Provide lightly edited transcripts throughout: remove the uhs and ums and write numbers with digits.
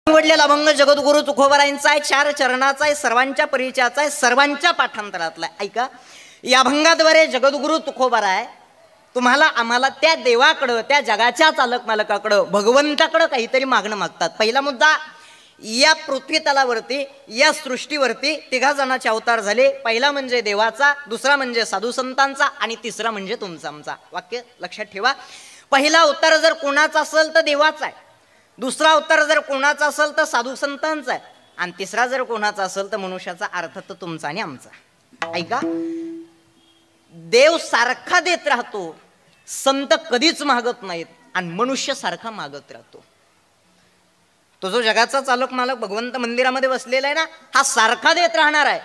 निवडलेला अभंग जगद्गुरु तुकोबारायांचा आहे, 4 चरणाचा आहे, सर्वांच्या परिचयाचा आहे, सर्वांच्या पाठांतरातला आहे. ऐका, या अभंगाद्वारे जगद्गुरु तुकोबाराय तुम्हाला आम्हाला त्या देवाकडं, त्या जगाच्या चालक मालकाकडं, भगवंताकडं काहीतरी मागणं मागतात. पहिला मुद्दा, या पृथ्वी तलावरती, या सृष्टीवरती 3 जणांचे अवतार झाले. पहिला म्हणजे देवाचा, दुसरा म्हणजे साधू संतांचा आणि तिसरा म्हणजे तुमचा आमचा. वाक्य लक्षात ठेवा. पहिला अवतार जर कोणाचा असेल तर देवाचा आहे, दुसरा अवतार जर कोणाचा असेल तर साधू संतांचा आहे, आणि तिसरा जर कोणाचा असेल तर मनुष्याचा, अर्थात तुमचा आणि आमचा. ऐका, देव सारखा देत राहतो, संत कधीच मागत नाहीत, आणि मनुष्य सारखा मागत राहतो. तो जो जगाचा चालक मालक भगवंत मंदिरामध्ये बसलेला आहे ना, हा सारखा देत राहणार आहे.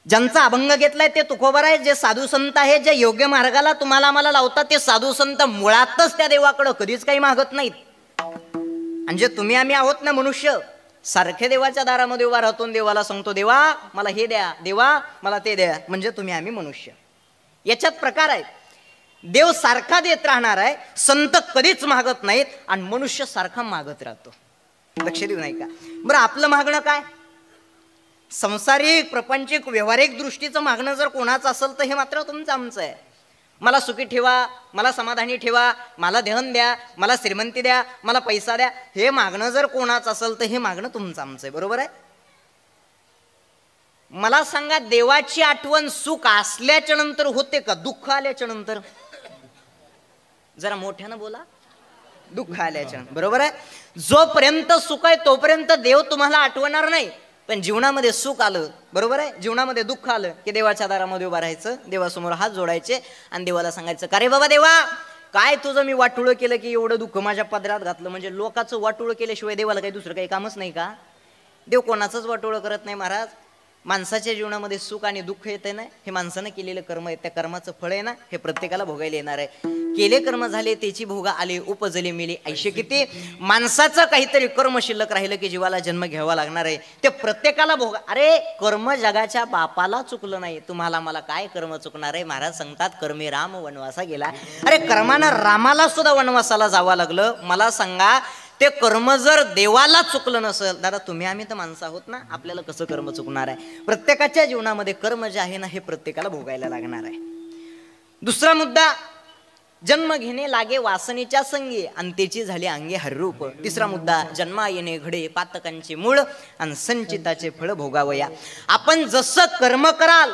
ज्यांचा अभंग घेतलाय ते तुकोबार आहे. जे साधू संत आहे, जे योग्य मार्गाला तुम्हाला आम्हाला लावतात, ते साधू संत मुळातच त्या देवाकडं कधीच काही मागत नाहीत. आणि जे तुम्ही आम्ही आहोत ना मनुष्य, सारखे देवाच्या दारामध्ये उभा राहतो, देवाला सांगतो देवा मला हे द्या, देवा मला ते द्या, म्हणजे तुम्ही आम्ही मनुष्य. याच्यात प्रकार आहे. देव सारखा देत राहणार आहे, संत कधीच मागत नाहीत, आणि मनुष्य सारखा मागत राहतो. लक्ष देऊ नाही का? बरं, आपलं मागणं काय? संसारिक प्रपंचिक व्यावहारिक दृष्टीचं मागणं जर कोणाचं असेल तर हे मात्र तुमचं आमचं आहे. मला सुखी ठेवा, मला समाधानी ठेवा, मला धन द्या, मला श्रीमंती द्या, मला पैसा द्या, हे मागणं जर कोणाचं असेल तर हे मागणं तुमचं आमचं आहे. बरोबर आहे? मला सांगा, देवाची आठवण सुख असल्याच्या नंतर होते का दुःख आल्याच्या नंतर? जरा मोठ्यानं बोला. दुःख आल्याच्या नंतर. बरोबर आहे? जोपर्यंत सुख आहे तोपर्यंत देव तुम्हाला आठवणार नाही, पण जीवनामध्ये सुख आलं, बरोबर आहे, जीवनामध्ये दुःख आलं की देवाच्या दारामध्ये उभा राहायचं, देवासमोर हात जोडायचे आणि देवाला सांगायचं, का रे बाबा देवा, काय तुझं मी वाटुळं केलं की एवढं दुःख माझ्या पदरात घातलं? म्हणजे लोकांचं वाटुळं केल्याशिवाय देवाला काही दुसरं काही कामच नाही का? देव कोणाचंच वाटोळं करत नाही महाराज. माणसाच्या जीवनामध्ये सुख आणि दुःख येते ना, हे माणसानं केलेलं कर्म आहे, त्या कर्माचं फळ आहे ना, हे प्रत्येकाला भोगायला येणार आहे. केले कर्म झाले त्याची भोगा आले, उपजले मेले ऐशे किती. माणसाचं काहीतरी कर्म शिल्लक राहिलं की जीवाला जन्म घ्यावा लागणार आहे, ते प्रत्येकाला भोगा. अरे कर्म जगाच्या बापाला चुकलं नाही, तुम्हाला मला काय कर्म चुकणार आहे? महाराज सांगतात, कर्मे राम वनवासा गेला. अरे कर्मानं रामाला सुद्धा वनवासाला जावं लागलं. मला सांगा, ते कर्म जर देवाला चुकलं नसेल, दादा तुम्ही आम्ही तर माणसं आहोत ना, आपल्याला कसं कर्म चुकणार आहे? प्रत्येकाच्या जीवनामध्ये कर्म जे आहे ना, हे प्रत्येकाला भोगायला लागणार आहे. दुसरा मुद्दा, जन्म घेणे लागे वासनेच्या संगी आणि त्याची झाली अंगे हरिरूप. तिसरा मुद्दा, जन्मा येणे घडे पातकांचे मूळ आणि संचिताचे फळ भोगावया. आपण जसं कर्म कराल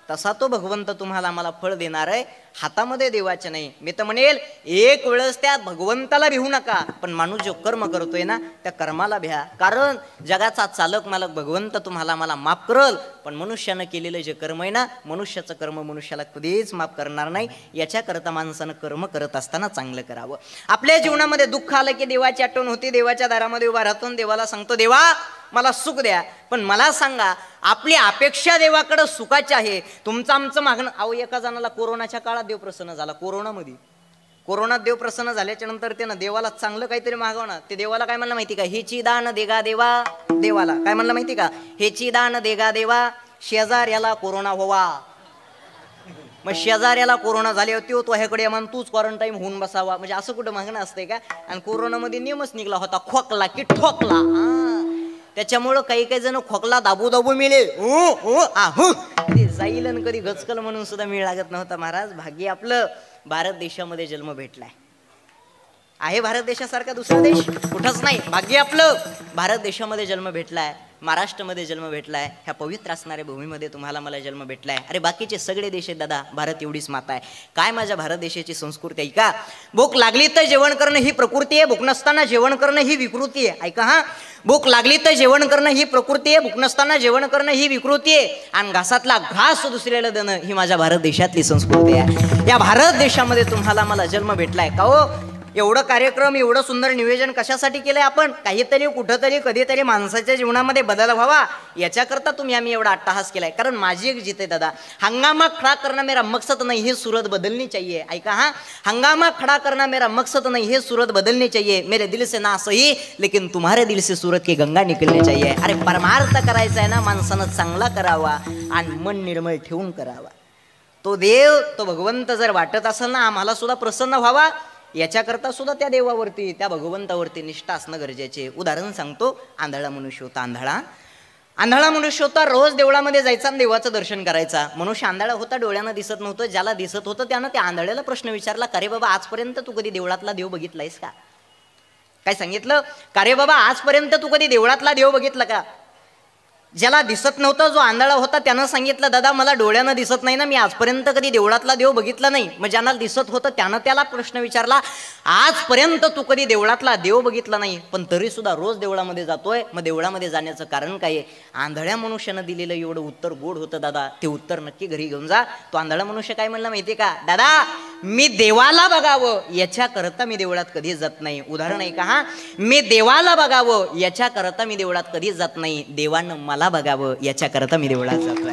तसा तो भगवंत तुम्हाला आम्हाला फळ देणार आहे, हातामध्ये देवाचे नाही. मी तर म्हणेल, एक वेळेस त्या भगवंताला भिवू नका, पण माणूस जो कर्म करतोय ना त्या कर्माला भ्या. कारण जगाचा चालक मालक भगवंत तुम्हाला आम्हाला माफ करल, पण मनुष्यानं केलेलं जे कर्म आहे ना, मनुष्याचं कर्म मनुष्याला कधीच माफ करणार नाही. याच्याकरता माणसानं कर्म करत असताना चांगलं करावं. आपल्या जीवनामध्ये दुःख आलं की देवाची आठवण होती, देवाच्या दारामध्ये उभा राहतो, देवाला सांगतो, देवा मला सुख द्या. पण मला सांगा, आपली अपेक्षा देवाकडे सुखाची आहे, तुमचं आमचं मागणं. अहो, एका जणाला कोरोनाच्या काळात देव प्रसन्न झाला. कोरोनात देव प्रसन्न झाल्याच्या नंतर त्यानं देवाला चांगलं काहीतरी मागवणार. ते देवाला काय म्हणलं माहिती का? हेची दान देगा देवा. देवाला काय म्हणलं माहिती का? हेची दान देगा देवा, शेजाऱ्याला कोरोना व्हावा. मग शेजाऱ्याला कोरोना झाले होते, तो ह्याकडे मान तूच क्वारंटाईन होऊन बसावा. म्हणजे असं कुठं मागणं असतंय का? आणि कोरोनामध्ये नियमच निघला होता, खोकला की ठोकला. त्याच्यामुळं काही काही जण खोकला दाबू दाबू मिळेल कधी जाईल आणि कधी गचकल म्हणून सुद्धा मिळ लागत नव्हता. महाराज, भाग्य आपलं भारत देशामध्ये जन्म भेटलाय. आहे भारत देशासारखा दुसरा देश कुठंच नाही. भाग्य आपलं भारत देशामध्ये जन्म भेटलाय, महाराष्ट्रामध्ये जन्म भेटलाय, ह्या पवित्र असणाऱ्या भूमीमध्ये तुम्हाला मला जन्म भेटलाय. अरे बाकीचे सगळे देश आहेत दादा, भारत एवढीच माता आहे. काय माझ्या भारत देशाची संस्कृती आहे का? भूक लागली तर जेवण करणं ही प्रकृती आहे, भूक नसताना जेवण करणं ही विकृती आहे. ऐका हा, भूक लागली तर जेवण करणं ही प्रकृती आहे, भूक नसताना जेवण करणं ही विकृती आहे, आणि घासातला घास दुसऱ्याला देणं ही माझ्या भारत देशातली संस्कृती आहे. या भारत देशामध्ये तुम्हाला मला जन्म भेटलाय का हो? एवढं कार्यक्रम, एवढं सुंदर नियोजन कशासाठी केलंय आपण? काहीतरी कुठंतरी कधीतरी माणसाच्या जीवनामध्ये बदल व्हावा याच्याकरता तुम्ही आम्ही एवढा अट्टहास केलाय. कारण माझी एक जित आहे दादा, हंगामा खड़ा करना मेरा मकसद नहीं है, सूरत बदलनी चाहिए. ऐका हा, हंगामा खड़ा करना मेरा मकसद नहीं है, सूरत बदलनी चाहिए. मेरे दिल से ना सही लेकिन तुम्हारे दिल से सूरत की गंगा निकलनी चाहिए. अरे परमार्थ करायचा आहे ना, माणसानं चांगला करावा आणि मन निर्मळ ठेवून करावा. तो देव, तो भगवंत जर वाटत असेल ना आम्हाला सुद्धा प्रसन्न व्हावा, याच्याकरता सुद्धा त्या देवावरती, त्या भगवंतावरती निष्ठा असणं गरजेचे. उदाहरण सांगतो. आंधळा मनुष्य होता. आंधळा मनुष्य होता. रोज देवळामध्ये जायचा आणि देवाचं दर्शन करायचा. मनुष्य आंधळा होता, डोळ्यानं दिसत नव्हतं. ज्याला दिसत होतं त्यानं त्या आंधळ्याला प्रश्न विचारला, का रे बाबा आजपर्यंत तू कधी देवळातला देव बघितलायस का? काय सांगितलं? का रे बाबा आजपर्यंत तू कधी देवळातला देव बघितला का? ज्याला दिसत नव्हता, जो आंधळा होता, त्यानं सांगितलं, दादा मला डोळ्यानं दिसत नाही ना, मी आजपर्यंत कधी देवळातला देव बघितला नाही. मग ज्यांना दिसत होतं त्यानं त्याला प्रश्न विचारला, आजपर्यंत तू कधी देवळातला देव बघितला नाही, पण तरी सुद्धा रोज देवळामध्ये जातोय, मग देवळामध्ये जाण्याचं कारण काय आहे? आंधळ्या मनुष्यानं दिलेलं एवढं उत्तर गोड होतं दादा, ते उत्तर नक्की घरी घेऊन जा. तो आंधळा मनुष्य काय म्हणला माहितीये का? दादा मी देवाला बघावं याच्याकरता मी देवळात कधीच जात नाही. उदाहरण आहे का? हा, मी देवाला बघावं याच्याकरता मी देवळात कधीच जात नाही. देवानं मला बघावं याच्याकरता मी देवळात जातोय.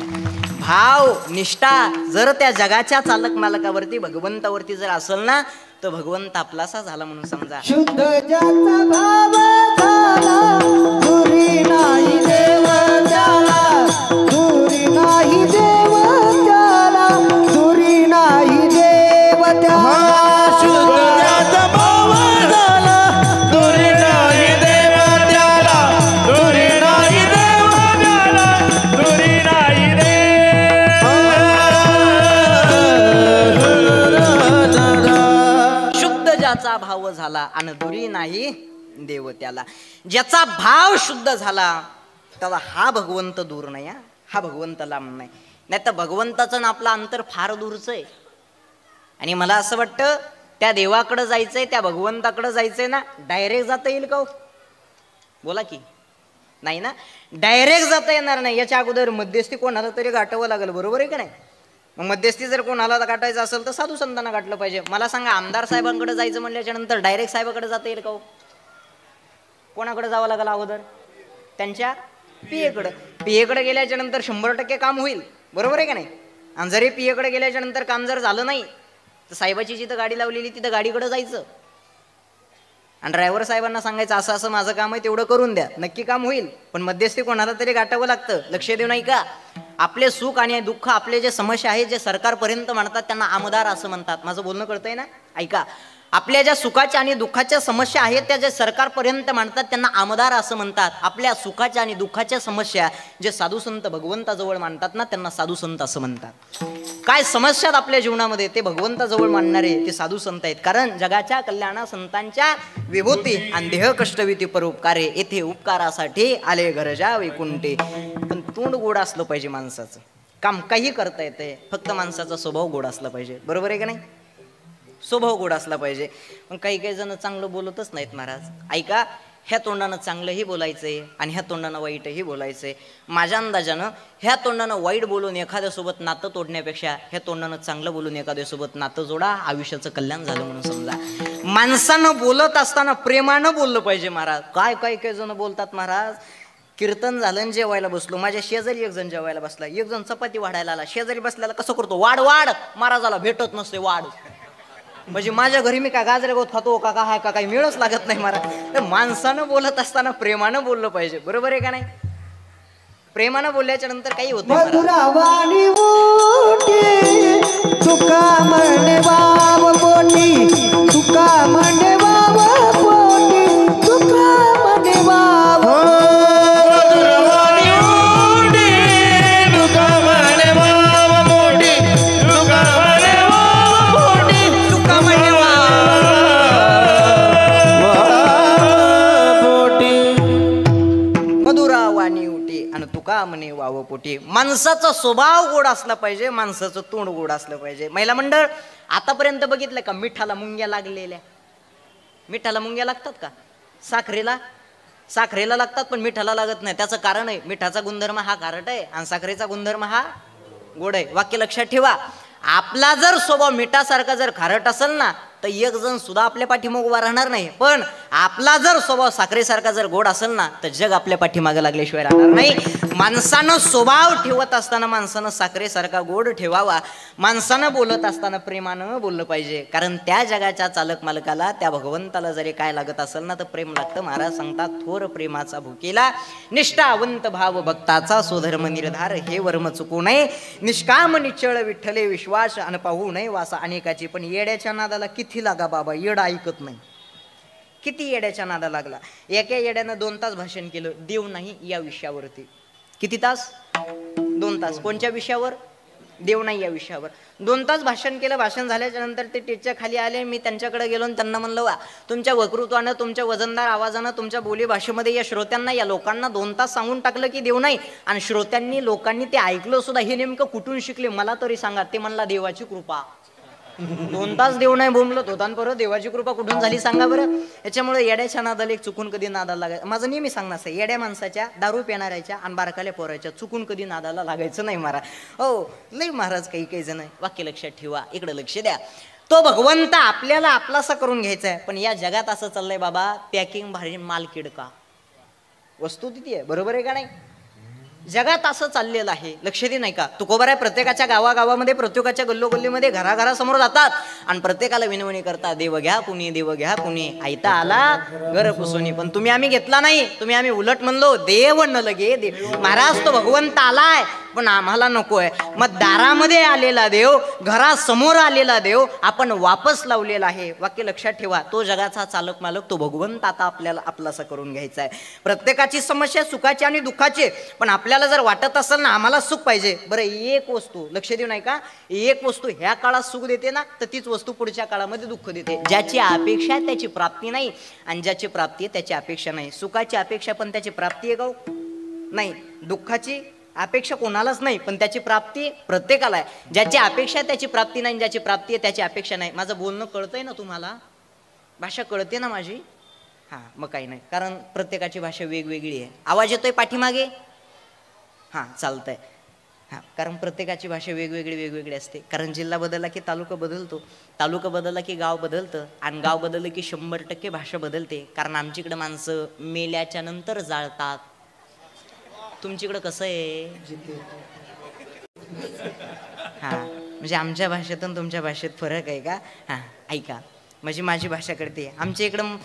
भाव निष्ठा जर त्या जगाच्या चालक मालकावरती, भगवंतावरती जर असेल ना, तर भगवंत आपलासा झाला म्हणून समजा. शुद्ध ज्याचा भाव झाला, दुरी नाही देव त्याला, दुरी नाही देव त्याला, दुरी नाही देव त्याला. शुद्ध ज्याचा भाव झाला, दुरी नाही देव त्याला, दुरी नाही देव त्याला, दुरी नाही देव. शुद्ध ज्याचा भाव झाला आणि दुरी नाही देव त्याला. ज्याचा भाव शुद्ध झाला त्याला हा भगवंत दूर नाही, हा भगवंत लांब नाही. नाही तर भगवंताचं ना आपलं अंतर फार दूरचं आहे. आणि मला असं वाटतं त्या देवाकडे जायचंय, त्या भगवंताकडे जायचंय ना, डायरेक्ट जाता येईल का? बोला की नाही ना, डायरेक्ट जाता येणार नाही. याच्या अगोदर मध्यस्थी कोणाला तरी गाठावं लागेल, बरोबर आहे का नाही? मग मध्यस्थी जर कोणाला गाठायचं असेल तर साधू संतांना गाठलं पाहिजे. मला सांगा, आमदार साहेबांकडे जायचं म्हणल्याच्या नंतर डायरेक्ट साहेबाकडे जाता येईल का? कोणाकडे जावं लागेल अगोदर? त्यांच्या पीएकडे. पीएकडे गेल्याच्या नंतर 100% काम होईल, बरोबर आहे का नाही? आणि जरी पीएकडे गेल्याच्या नंतर काम जर झालं नाही तर साहेबाची जिथं गाडी लावलेली तिथं गाडीकडे जायचं आणि ड्रायव्हर साहेबांना सांगायचं, असं असं माझं काम आहे, तेवढं करून द्या. नक्की काम होईल, पण मध्यस्थी कोणाला तरी गाठावं लागतं. लक्ष देऊ नाही का? आपले सुख आणि दुःख, आपले जे समस्या आहेत, जे सरकारपर्यंत म्हणतात त्यांना आमदार असं म्हणतात. माझं बोलणं कळतंय ना? ऐका, आपल्या ज्या सुखाच्या आणि दुःखाच्या समस्या आहेत त्या जे सरकारपर्यंत मांडतात त्यांना आमदार असं म्हणतात. आपल्या सुखाच्या आणि दुःखाच्या समस्या जे साधू संत भगवंताजवळ मांडतात ना, त्यांना साधू संत असं म्हणतात. काय समस्या आपल्या जीवनामध्ये ते भगवंताजवळ मांडणारे ते साधू संत आहेत. कारण जगाच्या कल्याणा संतांच्या विभूती आणि देह कष्टविती परोपकारे, येथे उपकारासाठी आले गरजा वैकुंठे. पण तोंड गोड असलं पाहिजे माणसाचं, काम काही करता येते, फक्त माणसाचा स्वभाव गोड असला पाहिजे, बरोबर आहे का नाही? स्वभाव गोड असला पाहिजे. पण काही काही जण चांगलं बोलतच नाहीत महाराज. ऐका, ह्या तोंडानं चांगलंही बोलायचंय आणि ह्या तोंडानं वाईटही बोलायचंय. माझ्या अंदाजानं ह्या तोंडानं वाईट बोलून एखाद्यासोबत नातं तोडण्यापेक्षा ह्या तोंडानं चांगलं बोलून एखाद्यासोबत नातं जोडा, आयुष्याचं कल्याण झालं म्हणून समजा. माणसानं बोलत असताना प्रेमानं बोललं पाहिजे महाराज. काय काय काही जण बोलतात महाराज, कीर्तन झालं जेवायला बसलो, माझ्या शेजारी एक जण जेवायला बसला, एक जण चपाती वाढायला आला, शेजारी बसल्याला कसं करतो, वाढ वाढ, महाराजाला भेटत नसते वाढ. म्हणजे माझ्या घरी मी काय गाजरे गवत खातो का काय का काही मिळच लागत नाही मला. तर माणसानं बोलत असताना प्रेमानं बोललं पाहिजे, बरोबर आहे का नाही? प्रेमानं बोलल्याच्या नंतर काही होत नाही. तुका म्हणे बाब पोटी, तुका म्हणे बाब पोटी, तुका म्हणे बाब. म्हणे वाव पोटी. माणसाचा स्वभाव गोड असला पाहिजे, माणसाचं तोंड गोड असलं पाहिजे. महिला मंडळ आतापर्यंत बघितलं का मिठाला मुंग्या लागलेल्या? मिठाला मुंग्या लागतात का? साखरेला लागतात पण मिठाला लागत नाही. त्याचं कारण आहे, मिठाचा गुणधर्म हा खारट आहे आणि साखरेचा गुणधर्म हा गोड आहे. वाक्य लक्षात ठेवा. आपला जर स्वभाव मिठासारखा जर खारट असेल ना तर एक जण सुद्धा आपल्या पाठीमागे उभा राहणार नाही. पण आपला जर स्वभाव साखरेसारखा जर गोड असेल ना तर जग आपल्या पाठीमागे लागल्याशिवाय राहणार नाही. माणसानं स्वभाव ठेवत असताना माणसानं साखरेसारखा गोड ठेवावा. माणसानं बोलत असताना प्रेमानं बोललं पाहिजे. कारण त्या जगाच्या चालक मालकाला, त्या भगवंताला जरी काय लागत असेल ना तर प्रेम लागतं. महाराज सांगतात, थोर प्रेमाचा भुकेला, निष्ठावंत भाव भक्ताचा, स्वधर्म निर्धार हे वर्म चुकू नये. निष्काम निश्चळ विठ्ठले विश्वास अन पाहू नये वासा अनेकाची. पण येड्याच्या नादाला किती तिथी लागा बाबा, येडा ऐकत नाही. किती येड्याच्या नादा लागला. एका येड्यानं 2 तास भाषण केलं, देव नाही या विषयावरती. किती तास? 2 तास. कोणत्या विषयावर? देव नाही या विषयावर 2 तास भाषण केलं. भाषण झाल्याच्या नंतर ते टेजच्या खाली आले. मी त्यांच्याकडे गेलो आणि त्यांना म्हणलं, वा तुमच्या वक्तृत्वानं, तुमच्या वजनदार आवाजानं, तुमच्या बोली भाषेमध्ये या श्रोत्यांना, या लोकांना 2 तास सांगून टाकलं की देव नाही, आणि श्रोत्यांनी, लोकांनी ते ऐकलं सुद्धा. हे नेमकं कुठून शिकले मला तरी सांगा. ते म्हणला देवाची कृपा. 2 तास देव नाही बोंबलत होता आणि परत देवाची कृपा कुठून झाली सांगा बरं. याच्यामुळे येड्याच्या नादाला एक चुकून कधी नादाला लागायचं. माझं नेहमी सांगणं असं, येड्या माणसाच्या, दारू पिणाऱ्याच्या आणि बारकाल्या पोराच्या चुकून कधी नादाला लागायचं नाही महाराज. हो लई महाराज काही काही जण वाक्य लक्षात ठेवा, इकडे लक्ष द्या. तो भगवंत आपल्याला आपलासा करून घ्यायचा आहे. पण या जगात असं चाललंय बाबा, पॅकिंग भारी माल किडका. वस्तू तिथे आहे, बरोबर आहे का नाही? जगात असं चाललेलं आहे. लक्ष दे नाही का? तुकोबार आहे, प्रत्येकाच्या गावागावामध्ये, प्रत्येकाच्या गल्लोगल्लीमध्ये, घराघरासमोर जातात आणि प्रत्येकाला विनवणी करतात, देव घ्या कुणी, देव घ्या कुणी, आयता आला घर पुसुनी. पण तुम्ही आम्ही घेतला नाही, तुम्ही आम्ही उलट म्हणलो, देव न लगे देव. महाराज तो भगवंत आलाय पण आम्हाला नकोय. मग दारामध्ये आलेला देव, घरासमोर आलेला देव आपण वापस लावलेला आहे. वाक्य लक्षात ठेवा. तो जगाचा चालक मालक तो भगवंत आता आपल्याला आपलासा करून घ्यायचा आहे. प्रत्येकाची समस्या सुखाची आणि दुःखाची. पण आपल्याला जर वाटत असेल ना आम्हाला सुख पाहिजे, बरं एक वस्तू लक्ष देऊ नाही का, एक वस्तू ह्या काळात सुख देते ना, तर तीच वस्तू पुढच्या काळामध्ये दुःख देते. ज्याची अपेक्षा आहे त्याची प्राप्ती नाही, आणि ज्याची प्राप्ती आहे त्याची अपेक्षा नाही. सुखाची अपेक्षा पण त्याची प्राप्ती आहे का नाही. दुःखाची अपेक्षा कोणालाच नाही, पण त्याची प्राप्ती प्रत्येकाला आहे. ज्याची अपेक्षा आहे त्याची प्राप्ती नाही, ज्याची प्राप्ती आहे त्याची अपेक्षा नाही. माझं बोलणं कळतंय ना तुम्हाला? भाषा कळते ना माझी? हां, मग काही नाही, कारण प्रत्येकाची भाषा वेगवेगळी आहे. आवाज येतोय पाठीमागे? हां, चालतंय. हां, कारण प्रत्येकाची भाषा वेगवेगळी असते. कारण जिल्हा बदलला की तालुका बदलतो, तालुका बदलला की गाव बदलतं, आणि गाव बदललं की 100% भाषा बदलते. कारण आमच्याकडे माणसं मेल्याच्या नंतर जाळतात. तुमच्याकडं कसं आहे? हां, म्हणजे आमच्या भाषेतून तुमच्या भाषेत फरक आहे का? हां, ऐका, म्हणजे माझी भाषा कळते. आमच्या इकडं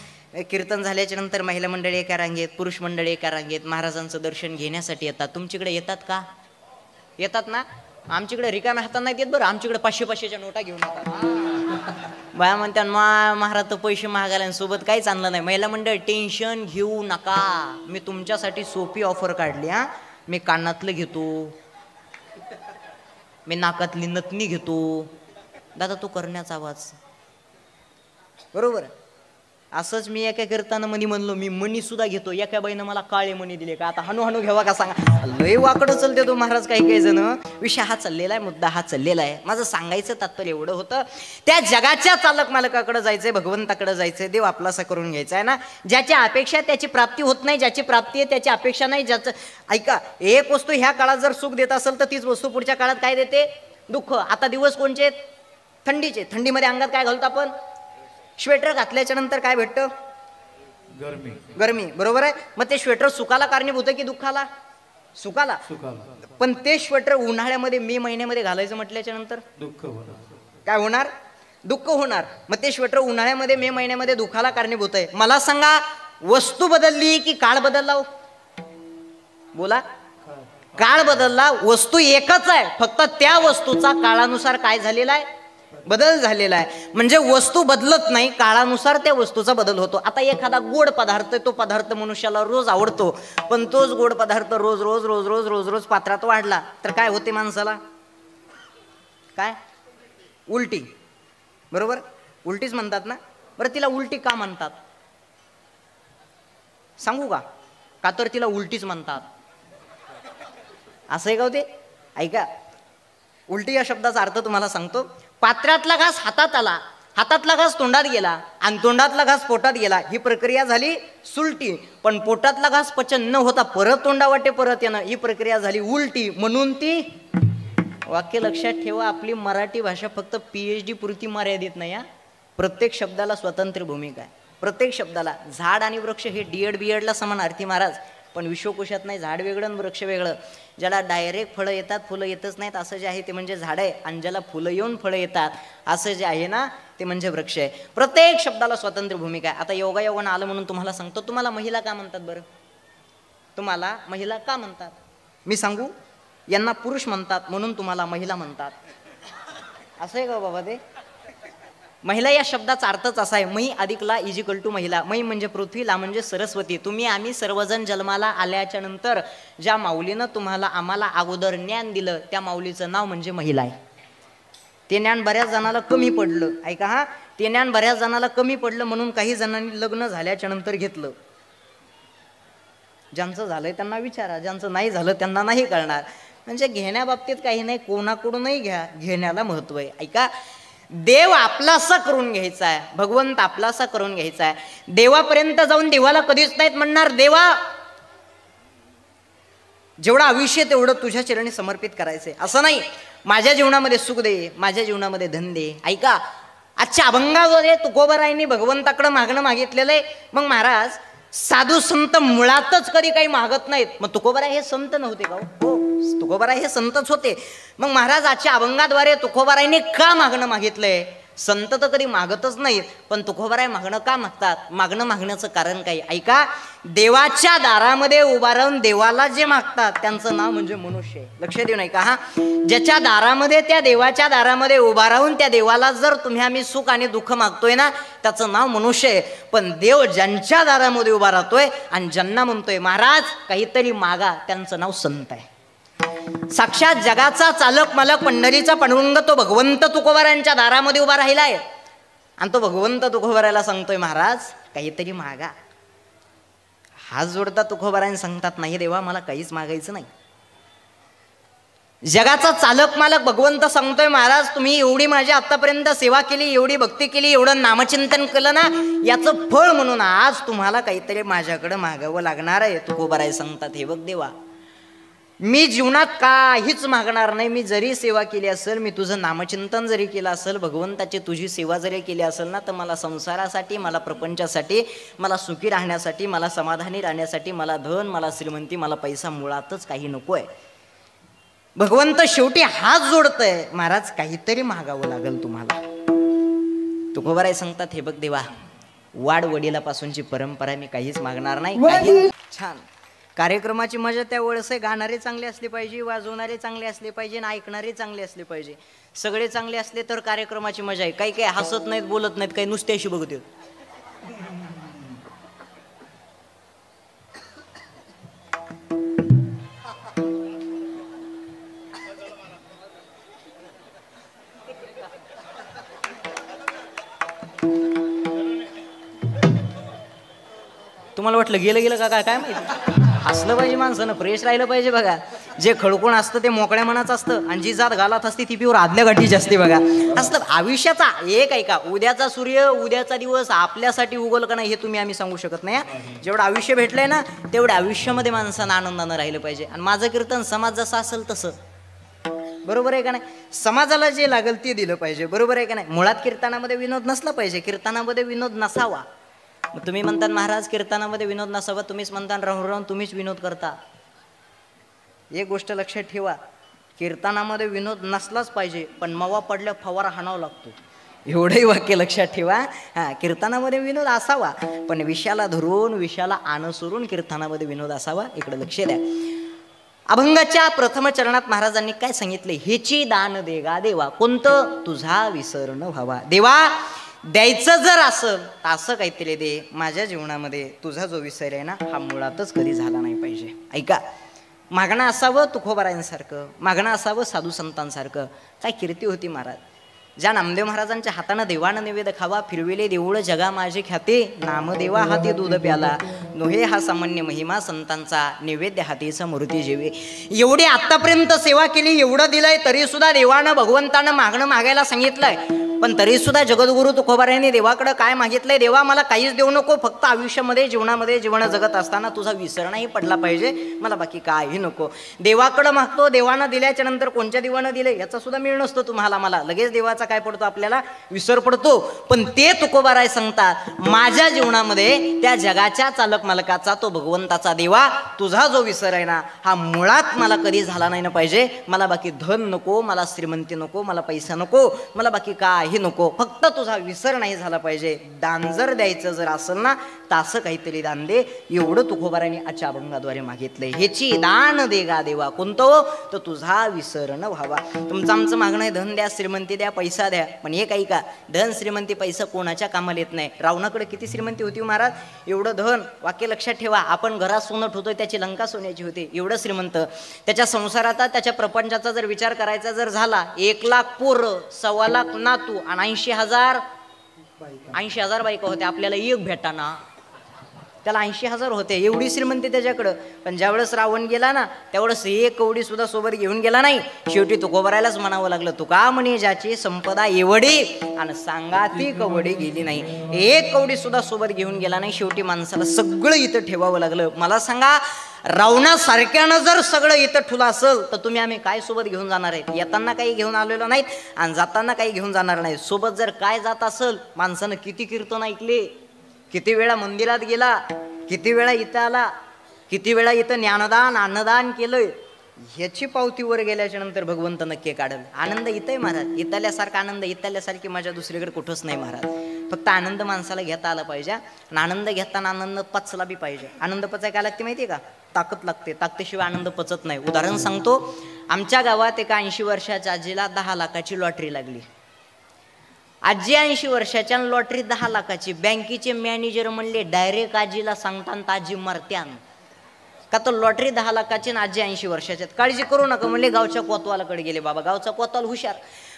कीर्तन झाल्याच्या नंतर महिला मंडळी एका रांगेत, पुरुष मंडळी एका रांगेत महाराजांचं दर्शन घेण्यासाठी येतात. तुमच्याकडे येतात का? येतात ना? आमच्याकडे रिकाम्या हातात नाही येत बरं. आमच्याकडे 500-500च्या नोटा घेऊन येतात. बाया म्हणतात महाराज तर पैसे महागायला आणि सोबत काहीच आणलं नाही. महिला मंडळ टेन्शन घेऊ नका, मी तुमच्यासाठी सोपी ऑफर काढली. हां, मी कानातलं घेतो, मी नाकातली नथनी घेतो. दादा तो करण्याचा आवाज बरोबर. असंच मी एका कीर्तनामध्ये म्हणलो, मी मणी सुद्धा घेतो. एका बाईनं मला काळे मणी दिले का? आता हनू घ्यावा का सांगा? लय वाकडं चलते तो महाराज. काही जण विषय हा चाललेला आहे, मुद्दा हा चाललेला आहे. माझं सांगायचं तात्पर्य एवढं होतं, त्या जगाच्या चालक मालकाकडे जायचंय, भगवंताकडे जायचंय, देव आपलासा करून घ्यायचा आहे ना. ज्याची अपेक्षा त्याची प्राप्ती होत नाही, ज्याची प्राप्ती आहे त्याची अपेक्षा नाही. ज्याचं ऐका, एक वस्तू ह्या काळात जर सुख देत असेल तर तीच वस्तू पुढच्या काळात काय देते? दुःख. आता दिवस कोणचे? थंडीचे. थंडीमध्ये अंगात काय घालतो आपण? श्वेटर घातल्याच्या नंतर काय भेटतं? गरमी. बरोबर आहे. मग ते श्वेटर सुखाला कारणीभूत आहे की दुःखाला? सुखाला. पण ते श्वेटर उन्हाळ्यामध्ये मे महिन्यामध्ये घालायचं म्हटल्याच्या नंतर दुःख काय होणार? दुःख होणार. मग ते श्वेटर उन्हाळ्यामध्ये मे महिन्यामध्ये दुःखाला कारणीभूत आहे. मला सांगा, वस्तू बदलली की काळ बदलला? बोला. काळ बदलला, वस्तू एकच आहे, फक्त त्या वस्तूचा काळानुसार काय झालेला आहे? बदल झालेला आहे. म्हणजे वस्तू बदलत नाही, काळानुसार त्या वस्तूचा बदल होतो. आता एखादा गोड पदार्थ, तो पदार्थ मनुष्याला रोज आवडतो, पण तोच गोड पदार्थ रोज रोज रोज रोज रोज रोज पात्रात वाढला तर काय होते माणसाला? काय? उलटी. बरोबर, उलटीच म्हणतात ना. बरं, तिला उलटी का म्हणतात सांगू का? का तर तिला उलटीच म्हणतात. असं आहे का ते? ऐका, उलटी या शब्दाचा अर्थ तुम्हाला सांगतो. पात्रातला घास हातात आला, हातातला घास तोंडात गेला, आणि तोंडातला घास पोटात गेला, ही प्रक्रिया झाली सुलटी. पण पोटातला घास पचन न होता परत तोंडावाटे परत येणं, ही प्रक्रिया झाली उलटी. म्हणून ती वाक्य लक्षात ठेवा, आपली मराठी भाषा फक्त PhD पुरती मर्यादित नाही. प्रत्येक शब्दाला स्वतंत्र भूमिका आहे. प्रत्येक शब्दाला. झाड आणि वृक्ष हे DED ला समानार्थी महाराज, पण विश्वकोशात नाही. झाड वेगळं आणि वृक्ष वेगळं. ज्याला डायरेक्ट फळं येतात, फुलं येतच नाहीत असं जे आहे ते म्हणजे झाड आहे, आणि ज्याला फुलं येऊन फळं येतात असं जे आहे ना ते म्हणजे वृक्ष आहे. प्रत्येक शब्दाला स्वतंत्र भूमिका आहे. आता योगायोगानं आलं म्हणून तुम्हाला सांगतो, तुम्हाला महिला का म्हणतात बरं? तुम्हाला महिला का म्हणतात मी सांगू? यांना पुरुष म्हणतात म्हणून तुम्हाला महिला म्हणतात. असं आहे का बाबा ते? महिला या शब्दाचा अर्थच असा आहे, मै अधिक ला इज इक्वल टू महिला. मै म्हणजे पृथ्वी, ला म्हणजे सरस्वती. तुम्ही आम्ही सर्वजण जन्माला आल्याच्या नंतर ज्या माऊलीनं तुम्हाला आम्हाला अगोदर ज्ञान दिलं त्या माऊलीचं नाव म्हणजे महिला आहे. ते ज्ञान बऱ्याच जणाला कमी पडलं. ऐका हा, ते ज्ञान बऱ्याच जणाला कमी पडलं म्हणून काही जणांनी लग्न झाल्याच्या नंतर घेतलं. ज्यांचं झालंय त्यांना विचारा, ज्यांचं नाही झालं त्यांना नाही कळणार. म्हणजे घेण्याबाबतीत काही नाही, कोणाकडूनही घ्या, घेण्याला महत्व आहे. ऐका, देव आपलासा करून घ्यायचा आहे, भगवंत आपलासा करून घ्यायचा आहे. देवापर्यंत जाऊन देवाला कधीच नाहीत म्हणणार देवा जेवढं आयुष्य तेवढं तुझ्या चरणी समर्पित करायचंय, असं नाही. माझ्या जीवनामध्ये सुख दे, माझ्या जीवनामध्ये धन दे. ऐका, आजच्या अभंगामध्ये तुकोबारायांनी भगवंताकडे मागणं मागितलेलं आहे. मग महाराज साधू संत मुळातच कधी काही मागत नाहीत, मग तुकोबाराय हे संत नव्हते का? हो, तुकोबाराय हे संतच होते. मग महाराज आजच्या अभंगाद्वारे तुकोबारायांनी का मागणं मागितलंय? संत तर कधी मागतच नाहीत, पण तुकोबाराय मागणं का मागतात? मागणं मागण्याचं कारण काही. ऐका, देवाच्या दारामध्ये उभा राहून देवाला जे मागतात त्यांचं नाव म्हणजे मनुष्य. लक्ष देऊन ऐका हा, ज्याच्या दारामध्ये, त्या देवाच्या दारामध्ये उभा राहून त्या देवाला जर तुम्ही आम्ही सुख आणि दुःख मागतोय ना, त्याचं नाव मनुष्य आहे. पण देव ज्यांच्या दारामध्ये उभा राहतोय आणि ज्यांना म्हणतोय महाराज काहीतरी मागा, त्यांचं नाव संत आहे. साक्षात जगाचा चालक मालक पंढरीचा पांडुरंग तो भगवंत तुकोबारायांच्या दारामध्ये उभा राहिलाय आणि तो भगवंत तुकोबारायला सांगतोय महाराज काहीतरी मागा. हात जोडता तुकोबारायन सांगतात नाही देवा मला काहीच मागायचं नाही. जगाचा चालक मालक भगवंत सांगतोय महाराज तुम्ही एवढी माझी आतापर्यंत सेवा केली, एवढी भक्ती केली, एवढं नामचिंतन केलं ना, याचं फळ म्हणून आज तुम्हाला काहीतरी माझ्याकडे मागावं लागणार आहे. तुकोबाराय सांगतात हे बघ देवा, मी जीवनात काहीच मागणार नाही. मी जरी सेवा केली असेल, मी तुझं नामचिंतन जरी केलं असेल, भगवंताची तुझी सेवा जरी केली असेल ना, तर मला संसारासाठी, मला प्रपंचासाठी, मला सुखी राहण्यासाठी, मला समाधानी राहण्यासाठी, मला धन, मला श्रीमंती, मला पैसा मुळातच काही नको आहे. भगवंत शेवटी हात जोडतय, महाराज काहीतरी मागावं लागेल तुम्हाला. तुकोबाराय सांगतात हे बघ देवा, वाड वडिलापासूनची परंपरा मी काहीच मागणार नाही. छान कार्यक्रमाची मजा त्यावेळेस आहे. गाणारे चांगले असले पाहिजे, वाजवणारे चांगले असले पाहिजे आणि ऐकणारे चांगले असले पाहिजे. सगळे चांगले असले तर कार्यक्रमाची मजा आहे. काही काही हसत नाहीत, बोलत नाहीत, काही नुसते अशी बघत आहेत. तुम्हाला वाटलं गेलं गेलं का काय काय माहिती. हसलं पाहिजे माणसानं, फ्रेश राहिलं पाहिजे. बघा, जे खडकून असतं ते मोकळ्या मनाचं असतं आणि जी जात घालत असते ती प्युअर आदल्या गाठीची असते. बघा, असतं आयुष्याचा एक ऐका, उद्याचा सूर्य, उद्याचा दिवस आपल्यासाठी उगवलं का नाही हे तुम्ही आम्ही सांगू शकत नाही. जेवढं आयुष्य भेटलंय ना, तेवढ्या आयुष्यामध्ये माणसानं आनंदानं राहिलं पाहिजे. आणि माझं कीर्तन समाज जसं असेल तसं, बरोबर आहे का नाही? समाजाला जे लागेल ते दिलं पाहिजे, बरोबर आहे का नाही? मुळात कीर्तनामध्ये विनोद नसला पाहिजे, कीर्तनामध्ये विनोद नसावा. मग तुम्ही म्हणतात महाराज कीर्तनामध्ये विनोद नसावा, तुम्हीच म्हणता राहून राहून तुम्हीच विनोद करता. एक गोष्ट लक्षात ठेवा, कीर्तनामध्ये विनोद नसलाच पाहिजे, पण मवा पडल्या फवारा हाणावा लागतो. एवढंही वाक्य लक्षात ठेवा. हां, कीर्तनामध्ये विनोद असावा, पण विषयाला धरून, विषयाला अनुसरून कीर्तनामध्ये विनोद असावा. इकडे लक्ष द्या. अभंगाच्या प्रथम चरणात महाराजांनी काय सांगितले? हेची दान दे गा देवा, कोणतं? तुझा विसर न व्हावा. देवा द्यायचं जर असेल तर असं काहीतरी दे, माझ्या जीवनामध्ये तुझा जो विसर आहे ना हा मुळातच कधी झाला नाही पाहिजे. ऐका, मागणं असावं तुकोबारायांसारखं, मागणं असावं साधू संतांसारखं. काय कीर्ती होती महाराज, ज्या नामदेव महाराजांच्या हातानं देवानं नैवेद खावा, फिरविले देऊळ जगा माझे ख्याते, नामदेवा हाती दूध प्याला, नोहे हा सामान्य महिमा संतांचा, नैवेद्य हातीचा मूर्ती जेवे. एवढी आतापर्यंत सेवा केली, एवढं दिलंय, तरी सुद्धा देवानं भगवंतानं मागणं मागायला सांगितलंय. पण तरी सुद्धा जगद्गुरु तुकोबारायांनी देवाकडे काय मागितलंय? देवा मला काहीच देऊ नको, फक्त आयुष्यामध्ये जीवनामध्ये जीवन जगत असताना तुझा विसर नाही पडला पाहिजे, मला बाकी काही नको. देवाकडं मागतो, देवानं दिल्याच्या नंतर कोणत्या देवानं दिले याचा सुद्धा मिळ नसतो तुम्हाला मला, लगेच देवाचा काय पडतो आपल्याला? विसर पडतो. पण ते तुकोबाराय सांगतात, माझ्या जीवनामध्ये त्या जगाच्या चालक मालकाचा, तो भगवंताचा देवा, तुझा जो विसर आहे ना हा मुळात मला कधी झाला नाही ना पाहिजे. मला बाकी धन नको, मला श्रीमंती नको, मला पैसा नको, मला बाकी काय काही नको, फक्त तुझा विसर नाही झाला पाहिजे. दान जर द्यायचं जर असेल ना तर असं काहीतरी दान दे, एवढं तुकोबारांनी आजच्या अभंगाद्वारे मागितलंय. ह्याची दान दे गा देवा, कोणतं तर तुझा विसर न व्हावा. तुमचं आमचं मागणं आहे, धन द्या, श्रीमंती द्या, पैसा द्या, पण हे काही का धन श्रीमंती पैसा कोणाच्या कामाला येत नाही. रावणाकडे किती श्रीमंती होती महाराज, एवढं धन. वाक्य लक्षात ठेवा, आपण घरात सोनं ठेवतोय त्याची लंका सोन्याची होती, एवढं श्रीमंत. त्याच्या संसाराचा त्याच्या प्रपंचाचा जर विचार करायचा जर झाला, 1,00,000 पोरं, 1,25,000 नातू आणि 80,000 बायका होत्या. आपल्याला एक भेटाना, त्याला 80,000 होते, एवढी श्रीमंती त्याच्याकडं. पण ज्यावेळेस रावण गेला ना त्यावेळेस एक कवडी सुद्धा सोबत घेऊन गेला नाही. शेवटी तुकोबारायलाच म्हणावं लागलं, तुका म्हणे ज्याची संपदा एवढी आणि सांगा ती कवडी गेली नाही. एक कवडी सुद्धा सोबत घेऊन गेला नाही. शेवटी माणसाला सगळं इथं ठेवावं लागलं. मला सांगा, रावणासारख्यानं जर सगळं इथं ठुलं असेल तर तुम्ही आम्ही काय सोबत घेऊन जाणार आहेत? येताना काही घेऊन आलेलो नाहीत आणि जाताना काही घेऊन जाणार नाहीत. सोबत जर काय जात असेल, माणसानं किती कीर्तन ऐकले, किती वेळा मंदिरात गेला, किती वेळा इथं आला, किती वेळा इथं ज्ञानदान अन्नदान केलंय, ह्याची पावती वर गेल्याच्या नंतर भगवंत नक्की काढल. आनंद इथंय महाराज, इथल्यासारखा आनंद, इथल्यासारखी माझ्या दुसरीकडे कुठंच नाही महाराज. फक्त आनंद माणसाला घेता आला पाहिजे आणि आनंद घेताना आनंद पचला बी पाहिजे. आनंद पचाय काय लागते माहिती आहे का? ताकद लागते, ताकदीशिवाय आनंद पचत नाही. उदाहरण सांगतो, आमच्या गावात एका 80 वर्षाच्या आजीला 10 लाखाची लॉटरी लागली. आजी 80 वर्षाच्या, लॉटरी 10 लाखाची. बँकेचे मॅनेजर म्हणले डायरेक्ट आजीला सांगताना आजी मरत्यान का, तर लॉटरी 10 लाखाची आणि आजी 80 वर्षाच्या. काळजी करू नका म्हणले. गावच्या कोतवालाकडे गेले. बाबा गावचा कोतवाल हुशार,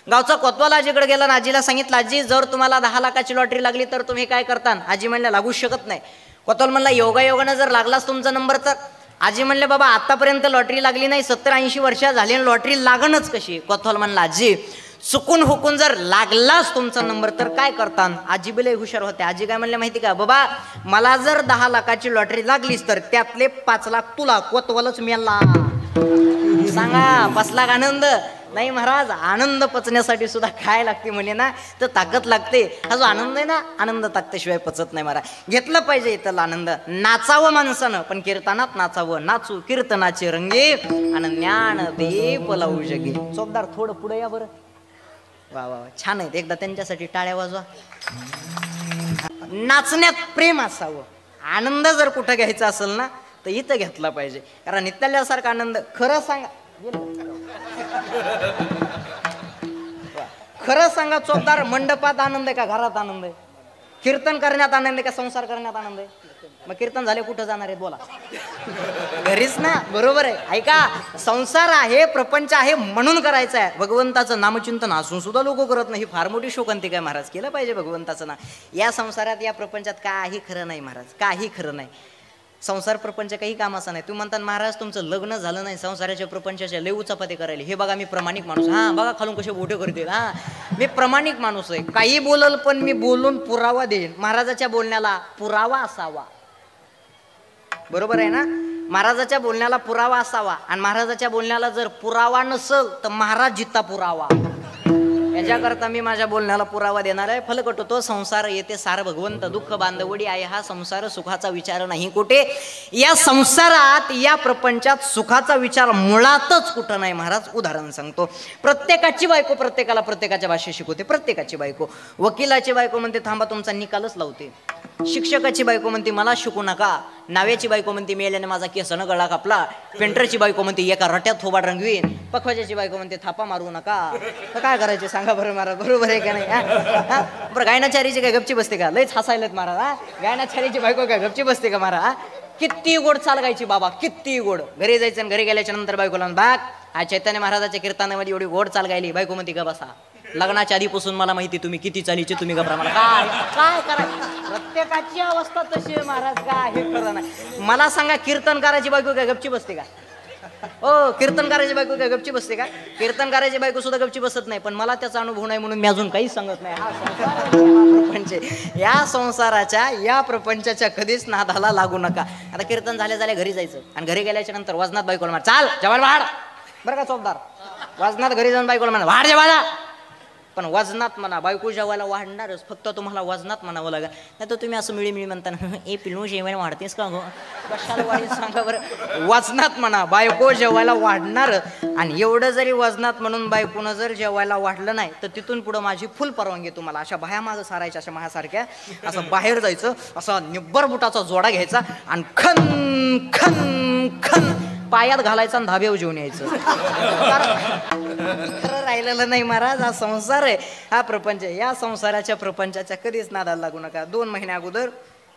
गावचा कोतवाल आजीकडे गेला आणि आजीला सांगितलं, आजी जर तुम्हाला 10 लाखाची लॉटरी लागली तर तुम्ही काय करता? आजी म्हणल्या लागूच शकत नाही. कोतवाल म्हणला योगायोगानं जर लागलाच तुमचा नंबर तर? आजी म्हणले बाबा आतापर्यंत लॉटरी लागली नाही, 70-80 वर्ष झाली आणि लॉटरी लागणच कशी? कोतवाल म्हणला आजी चुकून हुकून जर लागलाच तुमचा नंबर तर काय करता? आजी बिले हुशार होते. आजी काय म्हणले माहिती का, बाबा मला जर 10 लाखाची लॉटरी लागलीच तर त्यातले 5 लाख तुला, कोतवालच मेला. सांगा बसला का आनंद? नाही महाराज, आनंद पचण्यासाठी सुद्धा काय लागते म्हणे ना, तर ताकद लागते. हा जो आनंद आहे ना, आनंद ताकदीशिवाय पचत नाही महाराज. घेतलं पाहिजे इथं आनंद. नाचावं माणसानं, पण कीर्तनात नाचावं. नाचू कीर्तनाचे रंगे आणि ज्ञान दीप लावू जगे. चोपदार थोडं पुढे या बरं. वा वा छान आहेत, एकदा त्यांच्यासाठी टाळ्या वाजवा. नाचण्यात प्रेम असावं. आनंद जर कुठं घ्यायचा असेल ना तर इथं घेतला पाहिजे, कारण नित्याल्यासारखा आनंद. खरं सांगा, खरं सांगा चोपदार, मंडपात आनंद आहे का घरात आनंद आहे? कीर्तन करण्यात आनंद आहे का संसार करण्यात आनंद आहे? मग कीर्तन झाले कुठं जाणार आहे बोला? घरीच ना, बरोबर आहे. ऐका, संसार आहे, प्रपंच आहे म्हणून करायचं आहे. भगवंताचं नामचिंतन असून सुद्धा लोक करत नाही, फार मोठी शोकांती काय महाराज. केलं पाहिजे भगवंताचं नाम. या संसारात या प्रपंचात काही खरं नाही महाराज, काही खरं नाही. संसार प्रपंच काही कामाचा नाही. तुम्ही म्हणतात महाराज तुमचं लग्न झालं नाही, संसाराच्या प्रपंचाच्या लय उचापते करायला. हे बघा मी प्रामाणिक माणूस. हां बघा खालून कसे बोटे करते. हां मी प्रामाणिक माणूस आहे. काही बोलल पण मी बोलून पुरावा देईन. महाराजाच्या बोलण्याला पुरावा असावा, बरोबर आहे ना? महाराजाच्या बोलण्याला पुरावा असावा. आणि महाराजाच्या बोलण्याला जर पुरावा नसेल तर महाराज जित्ता पुरावा. याच्याकरता मी माझ्या बोलण्याला पुरावा देणार आहे. फलकट होतो संसार येते सार भगवंत, दुःख बांधवडी आहे हा संसार, सुखाचा विचार नाही कुठे. या संसारात या प्रपंचात सुखाचा विचार मुळातच कुठं नाही महाराज. उदाहरण सांगतो, प्रत्येकाची बायको प्रत्येकाला प्रत्येकाच्या भाषेत शिकवते. प्रत्येकाची बायको, वकिलाची बायको म्हणते थांबा तुमचा निकालच लावते. शिक्षकाची बायको म्हणते मला शिकू नका. नाव्याची बायको म्हणते मेल्याने माझा केसनं गळा कापला. पेंटरची बायको म्हणते एका रट्यात थोबाड रंगवीन. पखवाजाची बायको म्हणते थापा मारू नका. तर काय करायचे सांगा बरं महाराज, बरोबर आहे का नाही? बरं गायनाचारीची काय गपची बसते का? लयच हसायलेत महाराज. हा गायनाचारीची बायको काय गपची बसते का महाराज? किती गोड चालगायची बाबा, किती गोड. घरी जायचं आणि घरी गेल्याच्या नंतर बायकोला बाग हा चैतन्य महाराजाच्या कीर्तनामध्ये एवढी गोड चाल गायली. बायको म्हणते का बसा, लग्नाच्या आधीपासून मला माहिती तुम्ही किती चालीचे, तुम्ही घबरा. मला काय काय करायचं? प्रत्येकाची अवस्था तशी आहे महाराज. काय हे खरं नाही. मला सांगा कीर्तनकाराची बायको काय गपची बसते का? हो कीर्तनकाराची बायको काय गपची बसते का? कीर्तनकाराची बायको सुद्धा गपची बसत नाही. पण मला त्याचा अनुभव नाही म्हणून मी अजून काहीच सांगत नाही. हा प्रपंच, या संसाराच्या या प्रपंचाच्या कधीच नादाला लागू नका. आता कीर्तन झाल्या घरी जायचं आणि घरी गेल्याच्या नंतर वजनात बायकोला म्हणा चाल जेवायला वाढ. बरं का चोपदार, वजनात घरी जाऊन बायकोला म्हणा वाढ जेवायला. पण वजनात म्हणा, बायको जेवायला वाढणारच, फक्त तुम्हाला वजनात म्हणावं लागेल. नाही तर तुम्ही असं मिळी म्हणताना ए पिलू जेवायला वाढतेस का गो, कशाला वाढीत सांगा बरं. वजनात म्हणा, बायको जेवायला वाढणार. आणि एवढं जरी वजनात म्हणून बायकोनं जर जेवायला वाढलं नाही तर तिथून पुढं माझी फुल परवानगी तुम्हाला. अशा बाया मागं सारायच्या, अशा माझ्यासारख्या, असं बाहेर जायचं, असा निब्बर बुटाचा जोडा घ्यायचा आणि खन खन खन पायात घालायचा आणि धाब्यावर जेवून यायचं. खरं राहिलेलं नाही महाराज. हा संसार आहे, हा प्रपंच आहे. या संसाराच्या प्रपंचाच्या कधीच नादाला लागू नका. 2 महिन्या अगोदर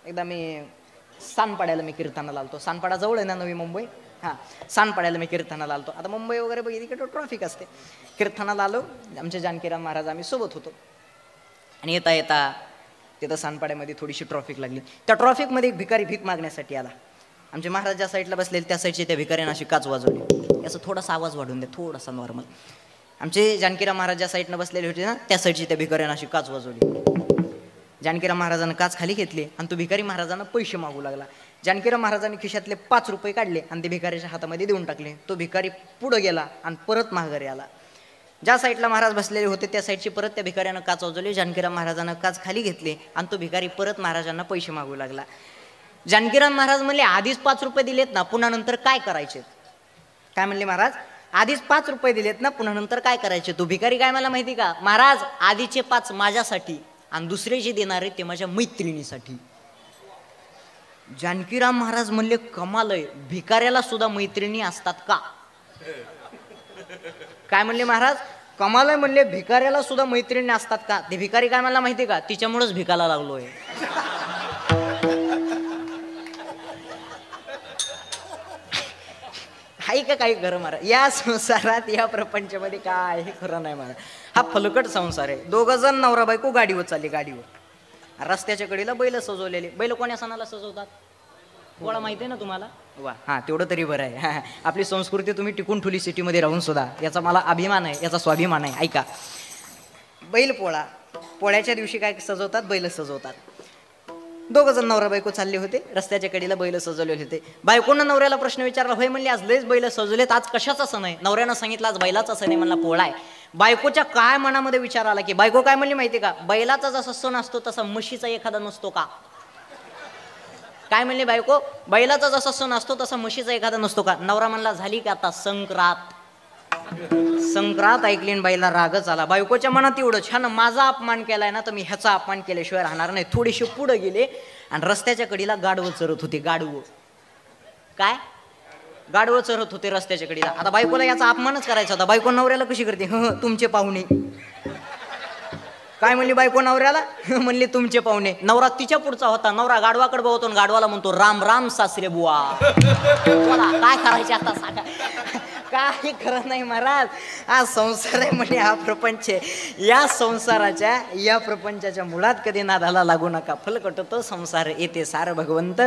एकदा मी सानपाड्याला कीर्तनाला आलतो. सानपाडा जवळ आहे ना नवी मुंबई. हां, सानपाड्याला मी कीर्तनाला आलतो. आता मुंबई वगैरे बघितली की ट्रॉफिक असते. कीर्तनाला आलो, आमचे जानकीराम महाराज आम्ही सोबत होतो. आणि येता येता तिथं सानपाड्यामध्ये थोडीशी ट्रॉफिक लागली. त्या ट्रॉफिकमध्ये एक भिकारी भीक मागण्यासाठी आला. आमचे महाराज ज्या साईडला बसलेले त्या साईडचे त्या भिकाऱ्यानं अशी काच वाजवली. असं थोडासा आवाज वाढवून द्या, थोडासा नॉर्मल. आमचे जानकीराम महाराज ज्या साईडनं बसलेले होते ना त्या साईडची त्या भिकाऱ्यानं अशी काच वाजवली. जानकीराम महाराजांना काच खाली घेतली आणि तो भिकारी महाराजांना पैसे मागू लागला. जानकीराम महाराजांनी खिशातले 5 रुपये काढले आणि ते भिकाऱ्याच्या हातामध्ये देऊन टाकले. तो भिकारी पुढं गेला आणि परत माघारी आला. ज्या साईडला महाराज बसलेले होते त्या साईडची परत त्या भिकाऱ्यानं काच वाजवली. जानकीराम महाराजांना काच खाली घेतली आणि तो भिकारी परत महाराजांना पैसे मागू लागला. जानकीराम महाराज म्हणले आधीच 5 रुपये दिलेत ना, पुन्हा नंतर काय करायचे. काय म्हणले महाराज, आधीच 5 रुपये दिलेत ना, पुन्हा नंतर काय करायचे. तो भिकारी काय मला माहिती का, महाराज आधीचे 5 माझ्यासाठी आणि दुसरे जे देणार आहे ते माझ्या मैत्रिणीसाठी. जानकीराम महाराज म्हणले कमाल आहे, भिकाऱ्याला सुद्धा मैत्रिणी असतात का. काय म्हणले महाराज, कमाल आहे म्हणले, भिकाऱ्याला सुद्धा मैत्रिणी असतात का. ते भिकारी काय मला माहिती का, तिच्यामुळेच भिकायला लागलोय. हाय का काही खरं महाराज. या संसारात या प्रपंचामध्ये काय हे खरं नाही महाराज. हा फलकट संसार आहे. 2 जण नवरा बायको गाडीवर चालली. गाडीवर रस्त्याच्या कडेला बैल सजवलेले. बैल कोण्या सणाला सजवतात कोणा माहिती आहे ना तुम्हाला. वा, हां तेवढं तरी बरं आहे. आपली संस्कृती तुम्ही टिकून ठेवली सिटीमध्ये राहून सुद्धा, याचा मला अभिमान आहे, याचा स्वाभिमान आहे. ऐका, बैल पोळा, पोळ्याच्या दिवशी काय सजवतात, बैल सजवतात. 2 जण नवरा बायको चालले होते, रस्त्याच्या कडेला बैल सजवले होते. बायकोनं नवऱ्याला प्रश्न विचारला, होय म्हणले आज लयच बैल सजवलेत, आज कशाचा सण आहे. नवऱ्यानं सांगितलं आज बैलाचा सण आहे. म्हणला पोळा आहे. बायकोच्या काय मनामध्ये विचार आला की, बायको काय म्हणली माहिती का, बैलाचा जसा सण असतो तसा म्हशीचा एखादा नसतो का. काय म्हणले बायको, बैलाचा जसा सण असतो तसा म्हशीचा एखादा नसतो का. नवरा म्हणला झाली का आता संक्रांत. संक्रांत ऐकली आणि बाईला रागच आला. बायकोच्या मनात एवढं छान, माझा अपमान केलाय ना तर मी ह्याचा अपमान केल्याशिवाय राहणार नाही. थोडीशी पुढे गेले आणि रस्त्याच्या कडीला गाढवं चरत होते. गाढवं काय, गाढवं चरत होते रस्त्याच्या कडीला. आता बायकोला याचा अपमानच करायचा होता. बायको नवऱ्याला कशी करते, तुमचे पाहुणे. काय म्हणली बायको नवऱ्याला, म्हणली तुमचे पाहुणे. नवरा तिच्या पुढचा होता. नवरा गाढवाकडे बघतो आणि गाढवाला म्हणतो राम राम सासरे बुवा. बोला काय करायचे आता सांगा. काही खरं नाही महाराज. हा संसार आहे म्हणजे हा प्रपंच आहे. या संसाराच्या या प्रपंचाच्या मुळात कधी नादाला लागू नका. फलकट तो संसार येते सार भगवंत,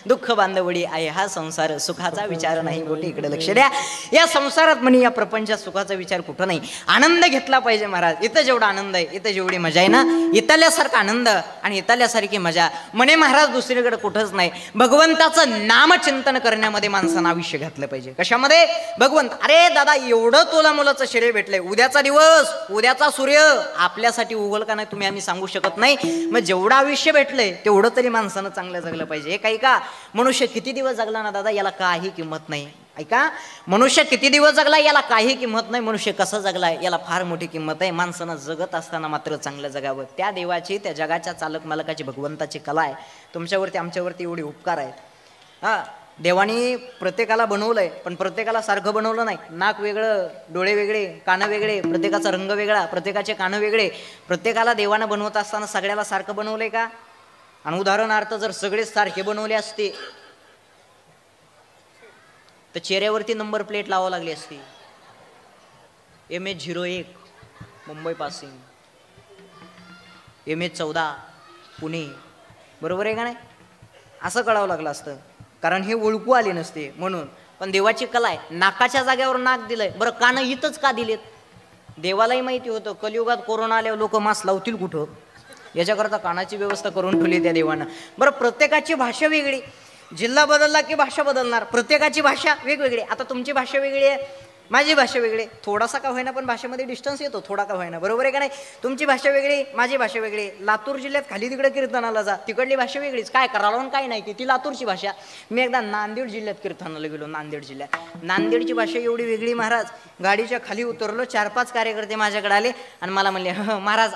दुःख बांधवडी आहे हा संसार, सुखाचा विचार नाही गोटे. इकडे लक्ष द्या. या संसारात म्हणे या प्रपंचात सुखाचा विचार कुठं नाही. आनंद घेतला पाहिजे महाराज. इथं जेवढा आनंद आहे, इथं जेवढी मजा आहे ना, इथल्यासारखा आनंद आणि इथल्यासारखी मजा म्हणे महाराज दुसरीकडे कुठंच नाही. भगवंताचं नामचिंतन करण्यामध्ये माणसानं आयुष्य घातलं पाहिजे. कशामध्ये, भगवंत. अरे दादा एवढं तुला मुलाचं शरीर भेटलंय, उद्याचा दिवस उद्याचा सूर्य आपल्यासाठी उगल का नाही तुम्ही आम्ही सांगू शकत नाही. मग जेवढं आयुष्य भेटलंय तेवढं तरी माणसानं चांगलं जगलं पाहिजे. हे काही का, मनुष्य किती दिवस जगला ना दादा याला काही किंमत नाही. ऐका, मनुष्य किती दिवस जगला याला काही किंमत नाही. मनुष्य कसं जगलाय याला फार मोठी किंमत आहे. माणसानं जगत असताना मात्र चांगलं जगावं. त्या देवाची, त्या जगाच्या चालक मालकाची, भगवंताची कला आहे. तुमच्यावरती आमच्यावरती एवढे उपकार आहेत. हा, देवानी प्रत्येकाला बनवलंय पण प्रत्येकाला सारखं बनवलं नाही. नाक वेगळं, डोळे वेगळे, कानं वेगळे, प्रत्येकाचा रंग वेगळा, प्रत्येकाचे कानं वेगळे. प्रत्येकाला देवानं बनवत असताना सगळ्याला सारखं बनवलंय का. आणि उदाहरणार्थ जर सगळेच सारखे बनवले असते तर चेहऱ्यावरती नंबर प्लेट लावावं लागली असती. MH01 Mumbai passing, MH14 Pune, बरोबर आहे का नाही. असं कळावं लागलं असतं कारण हे ओळखू आले नसते म्हणून. पण देवाची कला आहे. नाकाच्या जागेवर नाक दिलंय. बरं कानं इथंच का दिलेत. देवालाही माहिती होतं कलियुगात कोरोना आल्यावर लोक मास्क लावतील कुठं, याच्याकरता कानाची व्यवस्था करून ठेवली त्या देवानं. बरं प्रत्येकाची भाषा वेगळी. जिल्हा बदलला की भाषा बदलणार. प्रत्येकाची भाषा वेगवेगळी. आता तुमची भाषा वेगळी आहे, माझी भाषा वेगळी, थोडासा का होईना पण भाषेमध्ये डिस्टन्स येतो, थोडा का होईना, बरोबर आहे का नाही? तुमची भाषा वेगळी, माझी भाषा वेगळी. लातूर जिल्ह्यात खाली तिकडे कीर्तनाला जा, तिकडली भाषा वेगळीच, काय करावं काय नाही ती लातूरची भाषा. मी एकदा नांदेड जिल्ह्यात कीर्तनाला गेलो, नांदेड जिल्ह्यात, नांदेडची भाषा एवढी वेगळी महाराज. गाडीच्या खाली उतरलो, 4-5 कार्यकर्ते माझ्याकडे आले आणि मला म्हणले महाराज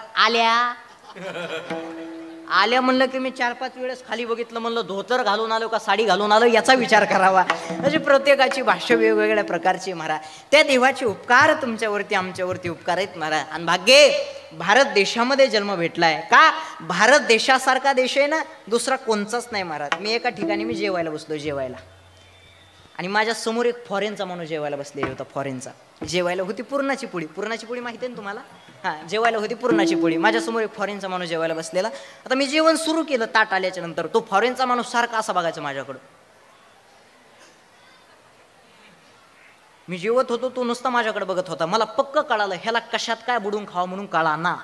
आल्या म्हणलं की मी 4-5 वेळेस खाली बघितलं, म्हणलं धोतर घालून आलो का साडी घालून आलो याचा विचार करावा. म्हणजे प्रत्येकाची भाषा वेगवेगळ्या प्रकारची महाराज. त्या देवाचे उपकार तुमच्यावरती आमच्यावरती उपकार आहेत महाराज. आणि भाग्ये भारत देशामध्ये जन्म भेटलाय का? भारत देशासारखा देश आहे ना दुसरा कोणचाच नाही महाराज. मी एका ठिकाणी मी जेवायला बसलो, जेवायला, आणि माझ्या समोर एक फॉरेनचा माणूस जेवायला बसलेला होता. फॉरेनचा जेवायला होती पुरणाची पोळी, पुरणाची पोळी माहिती आहे ना तुम्हाला? हां, जेवायला होती पुरणाची पोळी. माझ्यासमोर एक फॉरेनचा माणूस जेवायला बसलेला. आता मी जेवण सुरू केलं, ताट आल्याच्या नंतर तो फॉरेनचा माणूस सारखा असा बघायचा माझ्याकडं. मी जेवत होतो, तो नुसता माझ्याकडे बघत होता. मला पक्क कळालं ह्याला कशात काय बुडून खावा म्हणून कळा ना.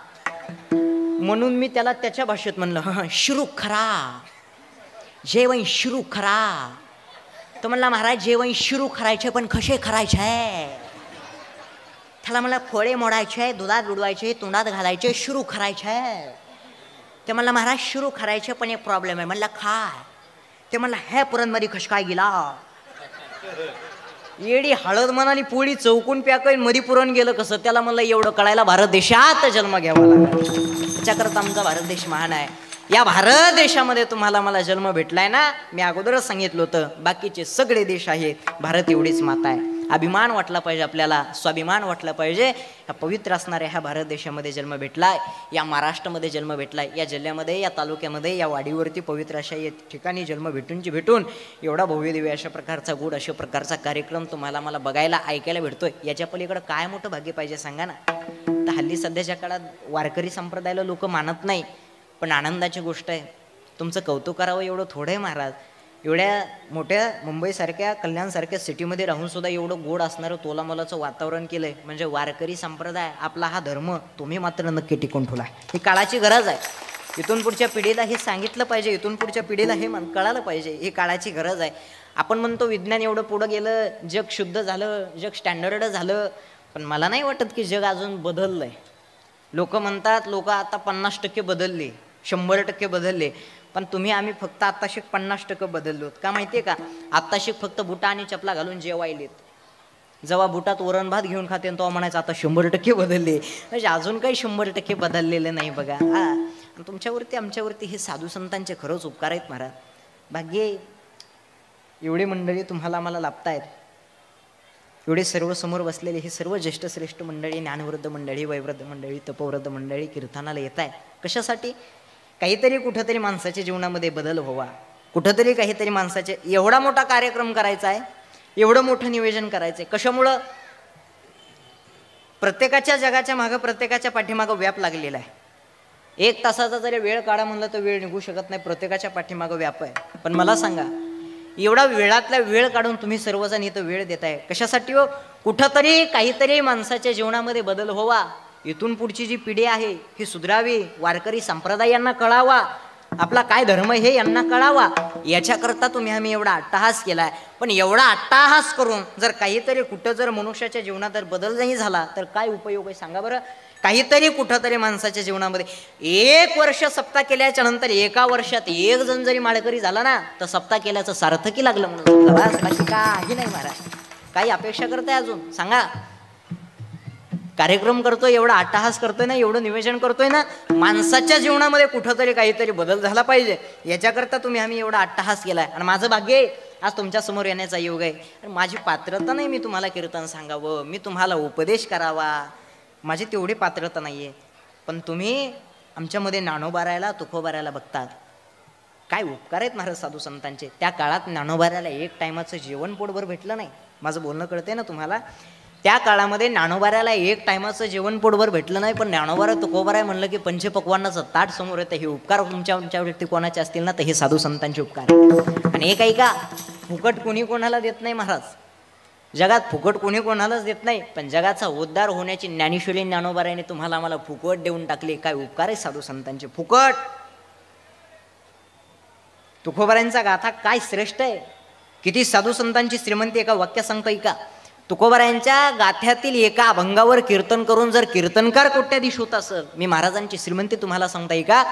म्हणून मी त्याला त्याच्या भाषेत म्हणलं शिरू खरा, जेवण शिरू खरा. तो म्हणला महाराज जेवण शिरू करायचे पण कसे करायचे? त्याला म्हणलं फळे मोडायचे, दुधात बुडवायचे, तोंडात घालायचे, शिरू करायचे. ते म्हणला महाराज शिरू करायचे पण एक प्रॉब्लेम आहे. म्हणलं काय? ते म्हणलं हे पुरणमध्ये कश काय गेला? येडी हळद म्हणाली पोळी चौकून प्याकन मधी पुरण गेलं कसं? त्याला म्हणलं एवढं कळायला भारत देशात जन्म घ्यावा लागला. त्याच्याकरता आमचा भारत देश महान आहे. या भारत देशामध्ये तुम्हाला मला जन्म भेटलाय ना, मी अगोदरच सांगितलं होतं बाकीचे सगळे देश आहेत, भारत एवढीच माता आहे. अभिमान वाटला पाहिजे आपल्याला, स्वाभिमान वाटला पाहिजे. ह्या पवित्र असणाऱ्या ह्या भारत देशामध्ये जन्म भेटलाय, या महाराष्ट्रामध्ये जन्म भेटलाय, या जिल्ह्यामध्ये, या तालुक्यामध्ये, या वाडीवरती पवित्र अशा या ठिकाणी जन्म भेटून एवढा भव्य दिव्य अशा प्रकारचा गुढ अशा प्रकारचा कार्यक्रम तुम्हाला मला बघायला ऐकायला भेटतोय. याच्या पलीकडे काय मोठं भाग्य पाहिजे सांगा ना. तर हल्ली सध्याच्या काळात वारकरी संप्रदायाला लोक मानत नाही, पण आनंदाची गोष्ट आहे. तुमचं कौतुक करावं एवढं थोडं आहे महाराज. एवढ्या मोठ्या मुंबईसारख्या कल्याणसारख्या सिटीमध्ये राहून सुद्धा एवढं गोड असणारं तोलामोलाचं वातावरण केलंय. म्हणजे वारकरी संप्रदाय आपला हा धर्म तुम्ही मात्र नक्की टिकून ठेवला. ही काळाची गरज आहे. इथून पुढच्या पिढीला हे सांगितलं पाहिजे, इथून पुढच्या पिढीला हे कळालं पाहिजे. ही काळाची गरज आहे. आपण म्हणतो विज्ञान एवढं पुढं गेलं, जग शुद्ध झालं, जग स्टँडर्ड झालं, पण मला नाही वाटत की जग अजून बदललंय. लोक म्हणतात लोक आता 50% बदलले, 100% बदलले, पण तुम्ही आम्ही फक्त आत्ताशिक 50% बदललोत. का माहितीये का? आत्ताशिक फक्त बुटा आणि चपला घालून जेवायलेत. जेव्हा बुटात वरण भात घेऊन खाते तो म्हणायचं आता 100% बदलले. म्हणजे अजून काही 100% बदललेलं नाही बघा. हा, तुमच्यावरती आमच्यावरती हे साधू संतांचे खरंच उपकार आहेत महाराज. भाग्ये एवढी मंडळी तुम्हाला आम्हाला लाभतायत. एवढे सर्व समोर बसलेले हे सर्व ज्येष्ठ श्रेष्ठ मंडळी, ज्ञानवृद्ध मंडळी, वयवृद्ध मंडळी, तपवृद्ध मंडळी कीर्तनाला येत आहे. कशासाठी? काहीतरी कुठंतरी माणसाच्या जीवनामध्ये बदल व्हावा, कुठंतरी काहीतरी माणसाचे एवढा मोठा कार्यक्रम करायचा आहे, एवढं मोठं नियोजन करायचं आहे. कशामुळं? प्रत्येकाच्या जगाच्या मागं, प्रत्येकाच्या पाठीमागं व्याप लागलेला आहे. 1 तासाचा जरी वेळ काढा म्हणलं तर वेळ निघू शकत नाही. प्रत्येकाच्या पाठीमागं व्याप आहे. पण मला सांगा, एवढा वेळातला वेळ काढून तुम्ही सर्वजण इथं वेळ देताय कशासाठी हो? कुठंतरी काहीतरी माणसाच्या जीवनामध्ये बदल व्हावा, इथून पुढची जी पिढी आहे ही सुधरावी, वारकरी संप्रदाय यांना कळावा, आपला काय धर्म हे यांना कळावा, याच्याकरता तुम्ही आम्ही एवढा अट्टहास केलाय. पण एवढा अट्टहास करून जर काहीतरी कुठं जर मनुष्याच्या जीवनात जर बदल नाही झाला तर काय उपयोग आहे सांगा बरं? काहीतरी कुठंतरी माणसाच्या जीवनामध्ये 1 वर्ष सप्ताह केल्याच्या नंतर 1 वर्षात 1 जण जरी माळकरी झाला ना तर सप्ताह केल्याचं सार्थकी लागलं म्हणून. बाकी काही नाही महाराज. काही अपेक्षा करताय अजून सांगा? कार्यक्रम करतोय, एवढा अट्टहास करतोय ना, एवढं निवेदन करतोय ना, माणसाच्या जीवनामध्ये कुठंतरी काहीतरी बदल झाला पाहिजे याच्याकरता तुम्ही आम्ही एवढा अट्टहास केलाय. आणि माझं भाग्य आहे आज तुमच्या समोर येण्याचा योग आहे. माझी पात्रता नाही मी तुम्हाला कीर्तन सांगावं, मी तुम्हाला उपदेश करावा, माझी तेवढी पात्रता नाही आहे. पण तुम्ही आमच्यामध्ये ज्ञानोबारायला तुकोबारायला बघतात. काय उपकार आहेत महाराज साधू संतांचे. त्या काळात ज्ञानोबारायला 1 टायमाचं जेवण पोटभर भेटलं नाही. माझं बोलणं कळतंय ना तुम्हाला? त्या काळामध्ये ज्ञानोबारायला 1 टायमाचं जेवण पोटभर भेटलं नाही, पण ज्ञानोबारा तुकोबाराय म्हणलं की पंचपक्वान्नाचं ताट समोर येतं. हे उपकार तुमच्या व्यक्ती कोणाचे असतील ना तर हे साधू संतांचे उपकार आहेत. आणि एक ऐका, फुकट कोणी कोणाला देत नाही महाराज. जगात फुकट कोणी कोणालाच देत नाही, पण जगाचा उद्धार होण्याची ज्ञानेश्वरी ज्ञानोबारायने तुम्हाला आम्हाला फुकट देऊन टाकले. काय उपकार आहे साधू संतांचे. फुकट. तुकोबारायांचा गाथा काय श्रेष्ठ आहे, किती साधू संतांची श्रीमंती एका वाक्य सांगता का? तुकोबारायांच्या गाथ्यातील एका अभंगावर कीर्तन करून जर कीर्तनकार कोट्याधीश होत असेल, मी महाराजांची श्रीमंती तुम्हाला सांगता येईल का?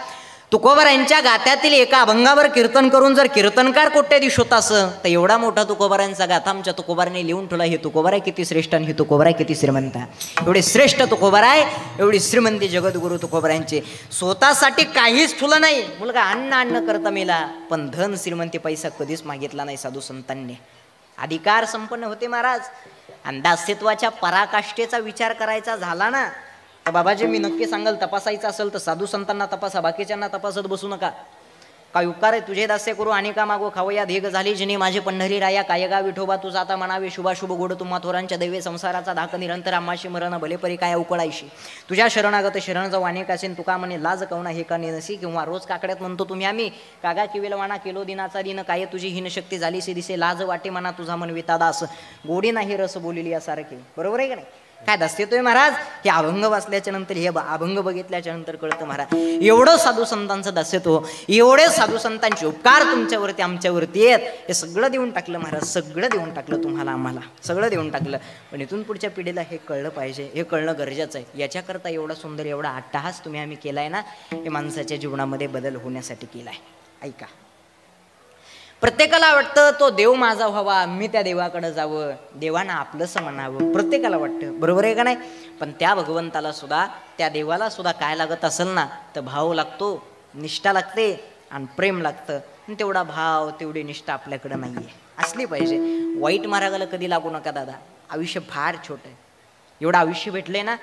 तुकोबारायांच्या गाथ्यातील एका अभंगावर कीर्तन करून जर कीर्तनकार कोट्याधीश होत असेल, तर एवढा मोठा तुकोबारायांचा गाथा आमच्या तुकोबाराने लिहून ठेवला. हे तुकोबाराय किती श्रेष्ठ आणि हे तुकोबाराय किती श्रीमंत आहे. एवढे श्रेष्ठ तुकोबाराय, एवढी श्रीमंती जगद्गुरु तुकोबारायांची. स्वतःसाठी काहीच ठुलं नाही. मुलगा अन्न करता मेला, पण धन श्रीमंती पैसा कधीच मागितला नाही साधू संतांनी. अधिकार संपन्न होते महाराज. आणि दास्यत्वाच्या पराकाष्ठेचा विचार करायचा झाला ना, तर बाबाजी मी नक्की सांगाल, तपासायचं असेल तर साधू संतांना तपासा, बाकीच्यांना तपासत बसू नका. काय उपकार आहे तुझे दास्य करू आणि का मागो खावया धेग झाली जिने माझे पंढरी राया कायगा विठोबा तुझा आता म्हणावे शुभाशुभ गोड तुम्हा थोरांच्या दैवे संसाराचा धाक निरंतर आम्हाशी मरण भले परी काय उकळायशी तुझ्या शरणागत शरण जाऊ अनेक असेन तुका म्हणे लाज कवना हे का नसी. किंवा रोज काकड्यात म्हणतो तुम्ही आम्ही कागा किवेलवाणा केलो दिनाचा दिन काय तुझी हीन शक्ती झालीशी दिसे लाज वाटे म्हणा तुझा मन वितादास गोडी नाही रस बोलिली यासारखे. बरोबर आहे का नाही? काय दसतोय महाराज. हे अभंग वाचल्याच्या नंतर, हे अभंग बघितल्याच्या नंतर कळतं महाराज, एवढं साधू संतांचं दस्यत्व, एवढे साधू संतांचे उपकार तुमच्यावरती आमच्यावरती आहेत. हे सगळं देऊन टाकलं महाराज, सगळं देऊन टाकलं तुम्हाला आम्हाला, सगळं देऊन टाकलं. पण इथून पुढच्या पिढीला हे कळलं पाहिजे, हे कळणं गरजेचं आहे. याच्याकरता एवढा सुंदर एवढा अट्टहास तुम्ही आम्ही केलाय ना, हे माणसाच्या जीवनामध्ये बदल होण्यासाठी केलाय. ऐका, प्रत्येकाला वाटतं तो देव माझा व्हावा, मी त्या देवाकडे जावं, देवानं आपलंसं म्हणावं, प्रत्येकाला वाटतं. बरोबर आहे का नाही? पण त्या भगवंताला सुद्धा, त्या देवाला सुद्धा काय लागत असेल ना, तर भाव लागतो, निष्ठा लागते आणि प्रेम लागतं. तेवढा भाव तेवढी निष्ठा आपल्याकडे नाही आहे, असली पाहिजे. वाईट मार्गाला कधी लागू नका दादा, आयुष्य फार छोटं आहे. एवढं आयुष्य भेटलंय ना,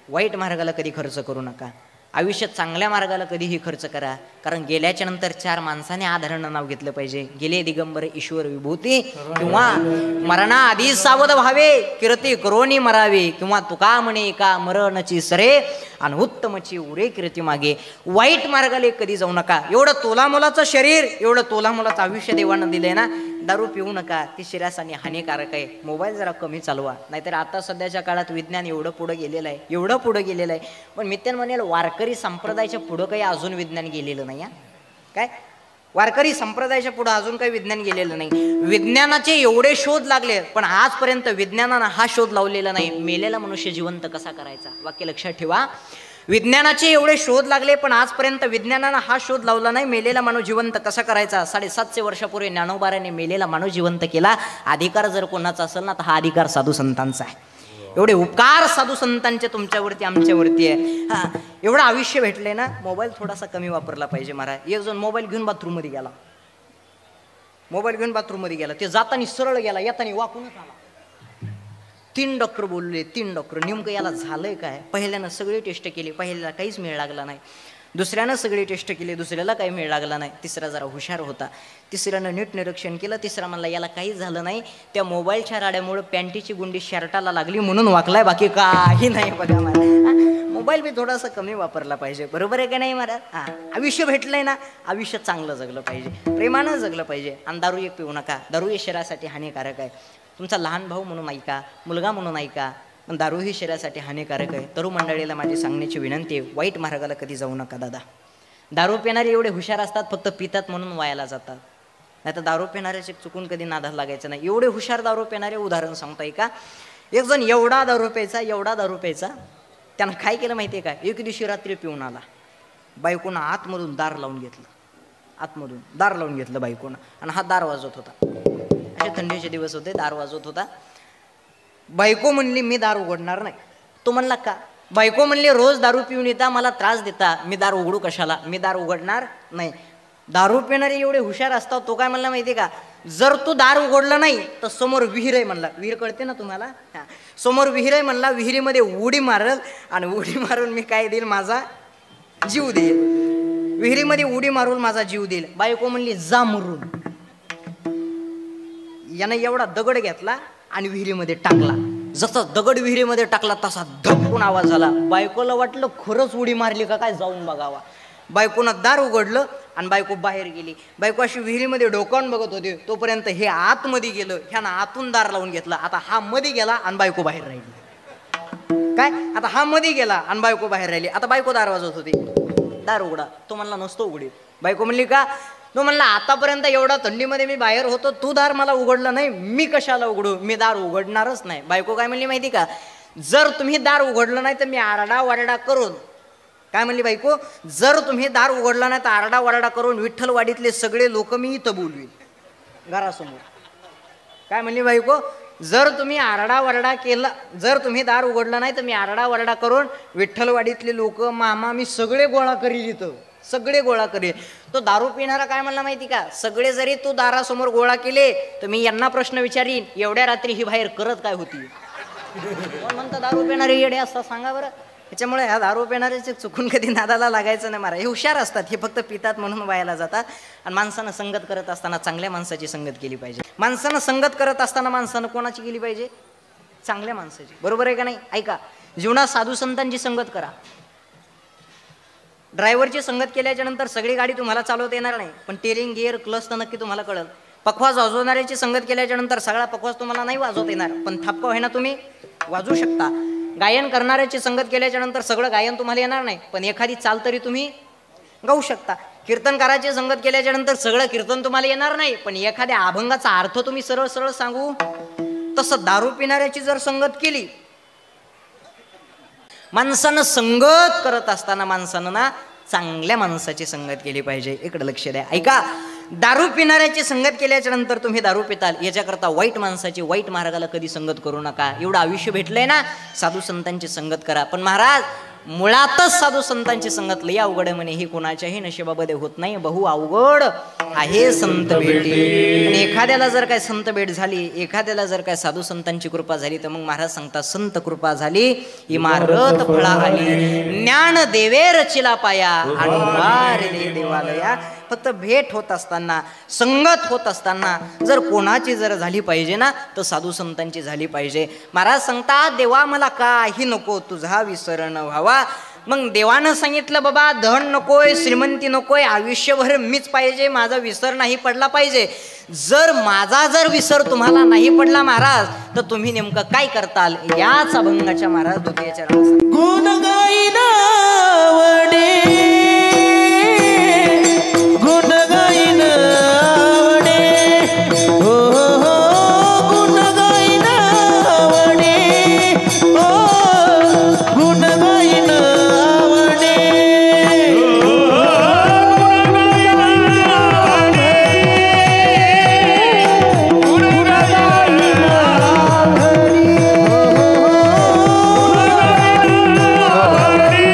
वाईट मार्गाला कधी खर्च करू नका. आयुष्यात चांगल्या मार्गाला कधीही खर्च करा. कारण गेल्याच्या नंतर चार माणसाने आधारानं नाव घेतलं पाहिजे. गेले दिगंबर ईश्वर विभूती, किंवा मरणाआधी सावध व्हावे कीर्ती करोनी मरावे, किंवा तुका म्हणे का मरणची सरे आणि उत्तमची उरे कीर्ती मागे. वाईट मार्गाला कधी जाऊ नका. एवढं तोलामोलाचं शरीर, एवढं तोलामोलाचं आयुष्य देवानं दिलंय ना, दारू पिऊ नका, ती शरीरासाठी हानिकारक आहे. मोबाईल जरा कमी चालवा, नाहीतर आता सध्याच्या काळात विज्ञान एवढं पुढं गेलेलं आहे, एवढं पुढं गेलेलं आहे. पण मित्र म्हणेल वारकरी संप्रदायाच्या पुढं काही अजून विज्ञान गेलेलं नाही. काय वारकरी संप्रदायाच्या पुढं अजून काही विज्ञान गेलेलं नाही. विज्ञानाचे एवढे शोध लागले, पण आजपर्यंत विज्ञानानं हा शोध लावलेला नाही, मेलेला मनुष्य जिवंत कसा करायचा. वाक्य लक्षात ठेवा. विज्ञानाचे एवढे शोध लागले, पण आजपर्यंत विज्ञानानं हा शोध लावला नाही, मेलेला माणूस जिवंत कसा करायचा. 750 वर्षापूर्वी ज्ञानोबाराने मेलेला माणूस जिवंत केला. अधिकार जर कोणाचा असेल ना, तर हा अधिकार साधू संतांचा आहे. एवढे उपकार साधू संतांचे तुमच्यावरती आमच्यावरती आहे. हा, एवढं आयुष्य भेटले ना, मोबाईल थोडासा कमी वापरला पाहिजे महाराज. एक जण मोबाईल घेऊन बाथरूममध्ये गेला, मोबाईल घेऊन बाथरूममध्ये गेला, ते जाताना सरळ गेला, येताना वाकूनच आला. 3 डॉक्टर बोलले, 3 डॉक्टर. नेमकं याला झालंय काय? पहिल्यानं सगळी टेस्ट केली, पहिल्याला काहीच मेळ लागला नाही. दुसऱ्यानं सगळी टेस्ट केली, दुसऱ्याला काही मेळ लागला नाही. तिसरा जरा हुशार होता, तिसऱ्यानं नीट निरीक्षण केलं. तिसरा म्हणला याला काहीच झालं नाही, त्या मोबाईलच्या राड्यामुळे पॅन्टीची गुंडी शर्टाला लागली म्हणून वाकलाय, बाकी काही नाही. बघा महाराज, मोबाईल बी थोडासा कमी वापरला पाहिजे. बरोबर आहे का नाही महाराज? हा, आयुष्य भेटलंय ना, आयुष्य चांगलं जगलं पाहिजे, प्रेमानं जगलं पाहिजे. आणि दारू एक पिऊ नका, दारू हे शरीरासाठी हानिकारक आहे. तुमचा लहान भाऊ म्हणून ऐका, मुलगा म्हणून ऐका, पण दारू ही शरीरासाठी हानिकारक आहे. तरुण मंडळीला माझी सांगण्याची विनंती आहे, वाईट मार्गाला कधी जाऊ नका दादा. दारू पिणारे एवढे हुशार असतात, फक्त पितात म्हणून वायाला जातात. नाही तर दारू पिणाऱ्याचे चुकून कधी नादाला लागायचं नाही. एवढे हुशार दारू पिणारे उदाहरण सांगताय का? एक जण एवढा दारू प्यायचा, एवढा दारू प्यायचा, त्यानं काय केलं माहिती आहे का? एक दिवशी रात्री पिऊन आला, बायकोनं आतमधून दार लावून घेतलं, आतमधून दार लावून घेतलं बायकोनं, आणि हा दार वाजवत होता. असे थंडीचे दिवस होते, दार वाजवत होता. बायको म्हणली मी दार उघडणार नाही. तो म्हणला का? बायको म्हणली रोज दारू पिऊन येता, मला त्रास देता, मी दार उघडू कशाला, मी दार उघडणार नाही. दारू पिणारे एवढे हुशार असतात. तो काय म्हणला माहिती का? जर तू दार उघडलं नाही तर समोर विहीर आहे म्हणला. विहीर कळते ना तुम्हाला? हा, समोर विहीर आहे म्हणला, विहिरीमध्ये उडी मारल आणि उडी मारून मी काय देईल, माझा जीव देईल. विहिरीमध्ये उडी मारून माझा जीव देईल. बायको म्हणली जा मरून. यानं एवढा दगड घेतला आणि विहिरीमध्ये टाकला. जसा दगड विहिरीमध्ये टाकला तसा धपकून आवाज झाला. बायकोला वाटलं खरंच उडी मारली का काय, जाऊन बघावा. बायकोनं दार उघडलं आणि बायको बाहेर गेली. बायको अशी विहिरीमध्ये डोकावून बघत होती, तोपर्यंत हे आतमध्ये गेलं, ह्यानं आतून दार लावून घेतलं. आता हा मध्ये गेला आणि बायको बाहेर राहिली. काय? आता हा मध्ये गेला आणि बायको बाहेर राहिली. आता बायको दार वाजवत होती, दार उघडा. तो म्हणला नसतो उघडी. बायको म्हणली का? तो म्हणला आतापर्यंत एवढा थंडीमध्ये मी बाहेर होतो, तू दार मला उघडलं नाही, मी कशाला उघडू, मी दार उघडणारच नाही. बायको काय म्हणली माहिती का, जर तुम्ही दार उघडलं नाही तर मी आरडा वरडा करून, काय म्हणली बायको, जर तुम्ही दार उघडलं नाही तर आरडा वरडा करून विठ्ठलवाडीतले सगळे लोक मी इथं बोलवीन घरासमोर. काय म्हणली बायको, जर तुम्ही आरडा वरडा केला, जर तुम्ही दार उघडलं नाही तर मी आरडा वरडा करून विठ्ठलवाडीतले लोक मामा मी सगळे गोळा करील, इथं सगळे गोळा करील. तो दारू पिणारा काय म्हणला माहिती का, सगळे जरी तू दारासमोर गोळा केले तर मी यांना प्रश्न विचारीन, एवढ्या रात्री ही बाहेर करत काय होती. कोण म्हणतं दारू पिणारे येडे असतात सांगा बरं. त्याच्यामुळे ह्या दारू पिणाऱ्याचे चुकून कधी नादाला लागायचं नाही. महाराज हे हुशार असतात, हे फक्त पितात म्हणून वायाला जातात. आणि माणसानं संगत करत असताना चांगल्या माणसाची संगत केली पाहिजे. माणसानं संगत करत असताना माणसानं कोणाची केली पाहिजे, चांगल्या माणसाची. बरोबर आहे का नाही. ऐका, जीवनात साधू संतांची संगत करा. ड्रायव्हरची संगत केल्याच्या नंतर सगळी गाडी तुम्हाला चालवता येणार नाही, पण टेरिंग गिअर क्लच तर नक्की तुम्हाला कळल. पखवाज वाजवणाऱ्याची संगत केल्याच्या नंतर सगळा पखवाज तुम्हाला नाही वाजवता येणार, पण थापका होईना तुम्ही वाजवू शकता. गायन करणाऱ्याची संगत केल्याच्या नंतर सगळं गायन तुम्हाला येणार नाही, पण एखादी चाल तरी तुम्ही गाऊ शकता. कीर्तनकाराची संगत केल्याच्या नंतर सगळं कीर्तन तुम्हाला येणार नाही, पण एखाद्या अभंगाचा अर्थ तुम्ही सरळ सरळ सांगू. तसं दारू पिणाऱ्याची जर संगत केली, माणसानं संगत करत असताना माणसानं ना चांगल्या माणसाची संगत केली पाहिजे. इकडे लक्ष द्या. ऐका, दारू पिणाऱ्याची संगत केल्याच्या नंतर तुम्ही दारू पिताल, याच्याकरता वाईट माणसाची, वाईट मार्गाला कधी संगत करू नका. एवढं आयुष्य भेटलंय ना, साधू संतांची संगत करा. पण महाराज मुळातच साधू संतांची संगत लई अवघड आहे म्हणे, ही कोणाच्याही नशिबामध्ये होत नाही, बहु अवघड आहे संत भेटी. आणि एखाद्याला जर काय संत भेट झाली, एखाद्याला जर काय साधू संतांची कृपा झाली, तर मग महाराज सांगतात संत कृपा झाली इमारत फळा आली, ज्ञान देवे रचिला पाया आणि दे देवालया. फक्त भेट होत असताना, संगत होत असताना जर कोणाची जर झाली पाहिजे ना, तर साधू संतांची झाली पाहिजे. महाराज सांगतात देवा मला काही नको, तुझा विसर न व्हावा. मग देवानं सांगितलं बाबा धन नकोय, श्रीमंती नकोय, आयुष्यभर मीच पाहिजे, माझा विसर नाही पडला पाहिजे. जर माझा जर विसर तुम्हाला नाही पडला महाराज, तर तुम्ही नेमकं काय करताल, याच अभंगाच्या महाराज द्वितीयच्या गुण गाईना आवडे, गुण गाईना आवडे, हो हो गुण गाईना आवडे, हो गुण गाईना आवडे, गुण गाईना आवडे,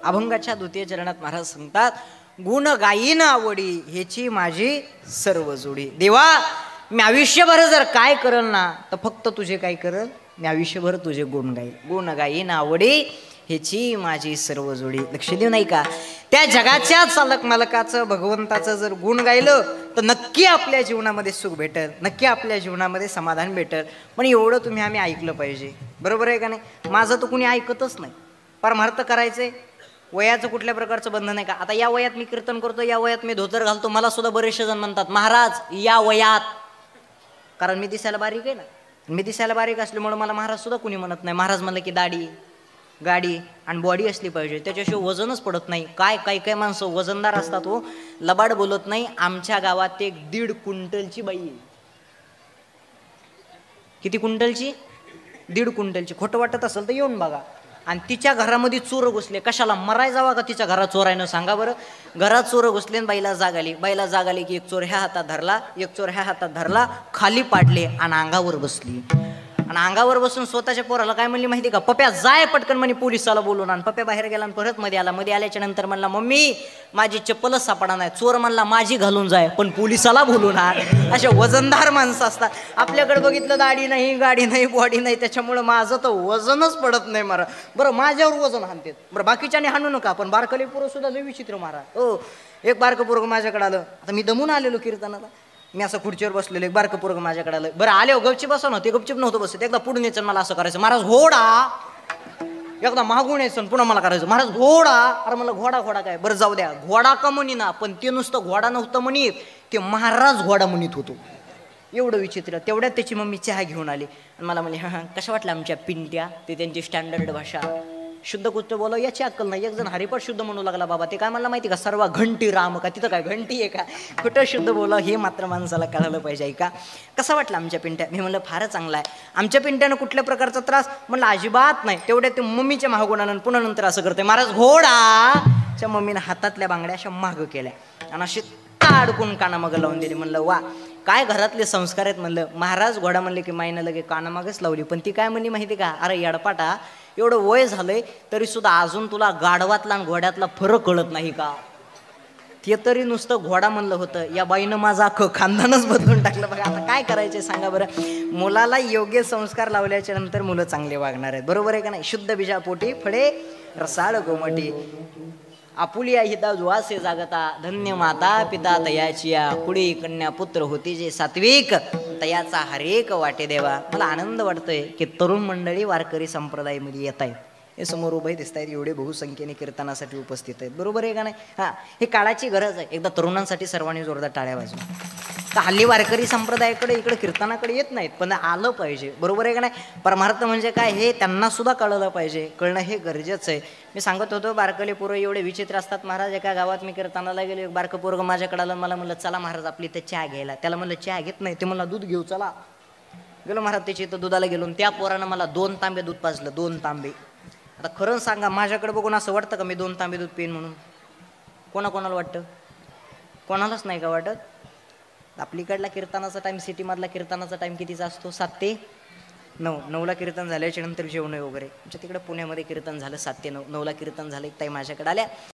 अभंगाच्या द्वितीय चरणात महाराज सांगतात, गुण गायीन आवडी ह्याची माझी सर्व जोडी. देवा मी आयुष्यभर जर काय करल ना तर फक्त तुझे काय करल, मी आयुष्यभर तुझे गुण गाईल. गुण गायीन आवडी ह्याची माझी सर्व जोडी. लक्ष देऊ नाही का, त्या जगाच्या चालक मालकाचं भगवंताचं जर गुण गायलं तर नक्की आपल्या जीवनामध्ये सुख भेटल, नक्की आपल्या जीवनामध्ये समाधान भेटल. पण एवढं तुम्ही आम्ही ऐकलं पाहिजे, बरोबर आहे का नाही. माझं तर कुणी ऐकतच नाही. परमार्थ करायचे, वयाचं कुठल्या प्रकारचं बंधन आहे का. आता या वयात मी कीर्तन करतो, या वयात मी धोतर घालतो, मला सुद्धा बरेचसे जण म्हणतात महाराज या वयात, कारण मी दिसायला बारीक आहे ना. मी दिसायला बारीक असल्यामुळे मला महाराज सुद्धा कुणी म्हणत नाही. महाराज म्हणलं की दाढी गाडी आणि बॉडी असली पाहिजे, त्याच्याशिवाय वजनच पडत नाही. काय काही काही माणसं वजनदार असतात हो, लबाड बोलत नाही. आमच्या गावात एक 1.5 क्विंटलची बाई आहे. किती क्विंटलची? 1.5 क्विंटलची. खोटं वाटत असेल तर येऊन बघा. आणि तिच्या घरामध्ये चोर घुसले. कशाला मराय जावा का तिच्या घरात चोरायनं, सांगा बरं. घरात चोर घुसले आणि बाईला जाग आली. बाईला जाग आली की एक चोर ह्या हातात धरला, एक चोर ह्या हातात धरला, खाली पाडले आणि अंगावर बसली. आणि अंगावर बसून स्वतःच्या पोराला काय म्हणली माहिती का, पप्या जाय पटकन म्हणे पोलिसाला बोलून. आणि पप्या बाहेर गेला आणि परत मध्ये आला. मध्ये आल्याच्या नंतर म्हणला मम्मी माझी चप्पलच सापडा नाही. चोर म्हणला माझी घालून जाय पण पोलिसाला बोलून आण. अशा वजनदार माणसं असतात. आपल्याकडे बघितलं दाढी नाही, गाडी नाही, बॉडी नाही, त्याच्यामुळं माझं तर वजनच पडत नाही मारा. बरं माझ्यावर वजन हाणते, बरं बाकीच्याने हाणू नका, पण बारकली पोरं सुद्धा लय विचित्र मारा. हो, एक बारकं पोरगं माझ्याकडे आलं. आता मी दमून आलेलो कीर्तनाला, मी असं खुर्चीवर बसलेलो, एक बारकं पोरगं माझ्याकडे आलं. बरं आले हो गपची बसा ना, ते गपचीप नव्हतं बसत. एकदा पुढून यायचं मला असं करायचं, महाराज घोडा. एकदा मागून यायचं पुन्हा मला करायचं, महाराज घोडा. अरे मला घोडा घोडा काय, बरं जाऊ द्या, घोडा का म्हणी ना, पण ते नुसतं घोडा नव्हतं म्हणीत, ते महाराज घोडा म्हणत होतो. एवढं विचित्र. तेवढ्यात त्याची मम्मी चहा घेऊन आली आणि मला म्हणली हां कशा वाटल्या आमच्या पिंट्या. ते त्यांची स्टँडर्ड भाषा, शुद्ध कुष्ट बोलावं याची अक्कल नाही. एक जण हरिपाठ शुद्ध म्हणू लागला बाबा. ते काय म्हणला माहिती का, सर्व घंटी राम का, तिथं काय घंटी आहे का, कुठं शुद्ध बोलावं हे मात्र माणसाला कळालं पाहिजे का. कसा वाटला आमच्या पिंट्या. मी म्हणलं फारच चांगला आहे. आमच्या पिंट्यानं कुठल्या प्रकारचा त्रास, म्हणलं अजिबात नाही. तेवढ्या ते मम्मीच्या महागुणानं पुन्हा नंतर असं करते, महाराज घोडाच्या मम्मीनं हातातल्या बांगड्या अशा माग केल्या आणि अशी अडकून कानामागं लावून दिली. म्हणलं वा काय घरातले संस्कार आहेत. म्हणलं महाराज घोडा म्हणले की माईनं लगे कानामागच लावली. पण ती काय म्हणली माहिती का, अरे येडपाटा एवढं वय झालंय तरी सुद्धा अजून तुला गाढवातला आणि घोड्यातला फरक कळत नाही का. ते तरी नुसतं घोडा म्हणलं होतं, या बाईनं माझं अख्खं खानदानच बदलून टाकलं. बघा आता काय करायचे सांगा बरं. मुलाला योग्य संस्कार लावल्याच्या नंतर मुलं चांगले वागणार आहेत, बरोबर आहे का नाही. शुद्ध बीजापोटी फळे रसाळ गोमटी, आपुलिया हिता जुवासे जागता, धन्य माता पिता तयाचिया, पुढे कन्या पुत्र होती जे सात्विक, तयाचा हरेक वाटे देवा. मला आनंद वाटतोय की तरुण मंडळी वारकरी संप्रदायामध्ये येत आहेत. हे समोर उभे दिसत आहेत, एवढे बहुसंख्येने कीर्तनासाठी उपस्थित आहेत, बरोबर आहे का नाही. हां हे काळाची गरज आहे. एकदा तरुणांसाठी सर्वांनी जोरदार टाळ्या वाजवा. तर हल्ली वारकरी संप्रदायाकडे इकडे कीर्तनाकडे येत नाहीत, पण आलं पाहिजे, बरोबर आहे का नाही. परमार्थ म्हणजे काय हे त्यांना सुद्धा कळलं पाहिजे, कळणं हे गरजेचं आहे. मी सांगत होतो बारकले पोरं एवढे विचित्र असतात महाराज. एका गावात मी कीर्तनाला गेलो, एक बारकं पोरगं माझ्याकडे आलं, मला म्हणलं चला महाराज आपली इथं चहा घ्यायला. त्याला म्हणलं चहा घेत नाही, ते मला दूध घेऊ चला. गेलो महाराज त्याच्या इथं दुधाला गेलो, त्या पोरानं मला 2 तांबे दूध पाजलं, 2 तांबे. आता खरं सांगा माझ्याकडे बघून असं वाटतं का मी 2 तांबे दूध पिईन म्हणून. कोणाकोणाला वाटतं, कोणालाच नाही का वाटत. आपलीकडला कीर्तनाचा टाईम, सिटीमधला कीर्तनाचा टाईम कितीचा असतो, 7 ते 9. 9ला कीर्तन झाल्याच्या नंतर जेवण वगैरे. आमच्या तिकडे पुण्यामध्ये कीर्तन झालं 7 ते 9. 9ला कीर्तन झालं, एक ताई माझ्याकडे आल्या.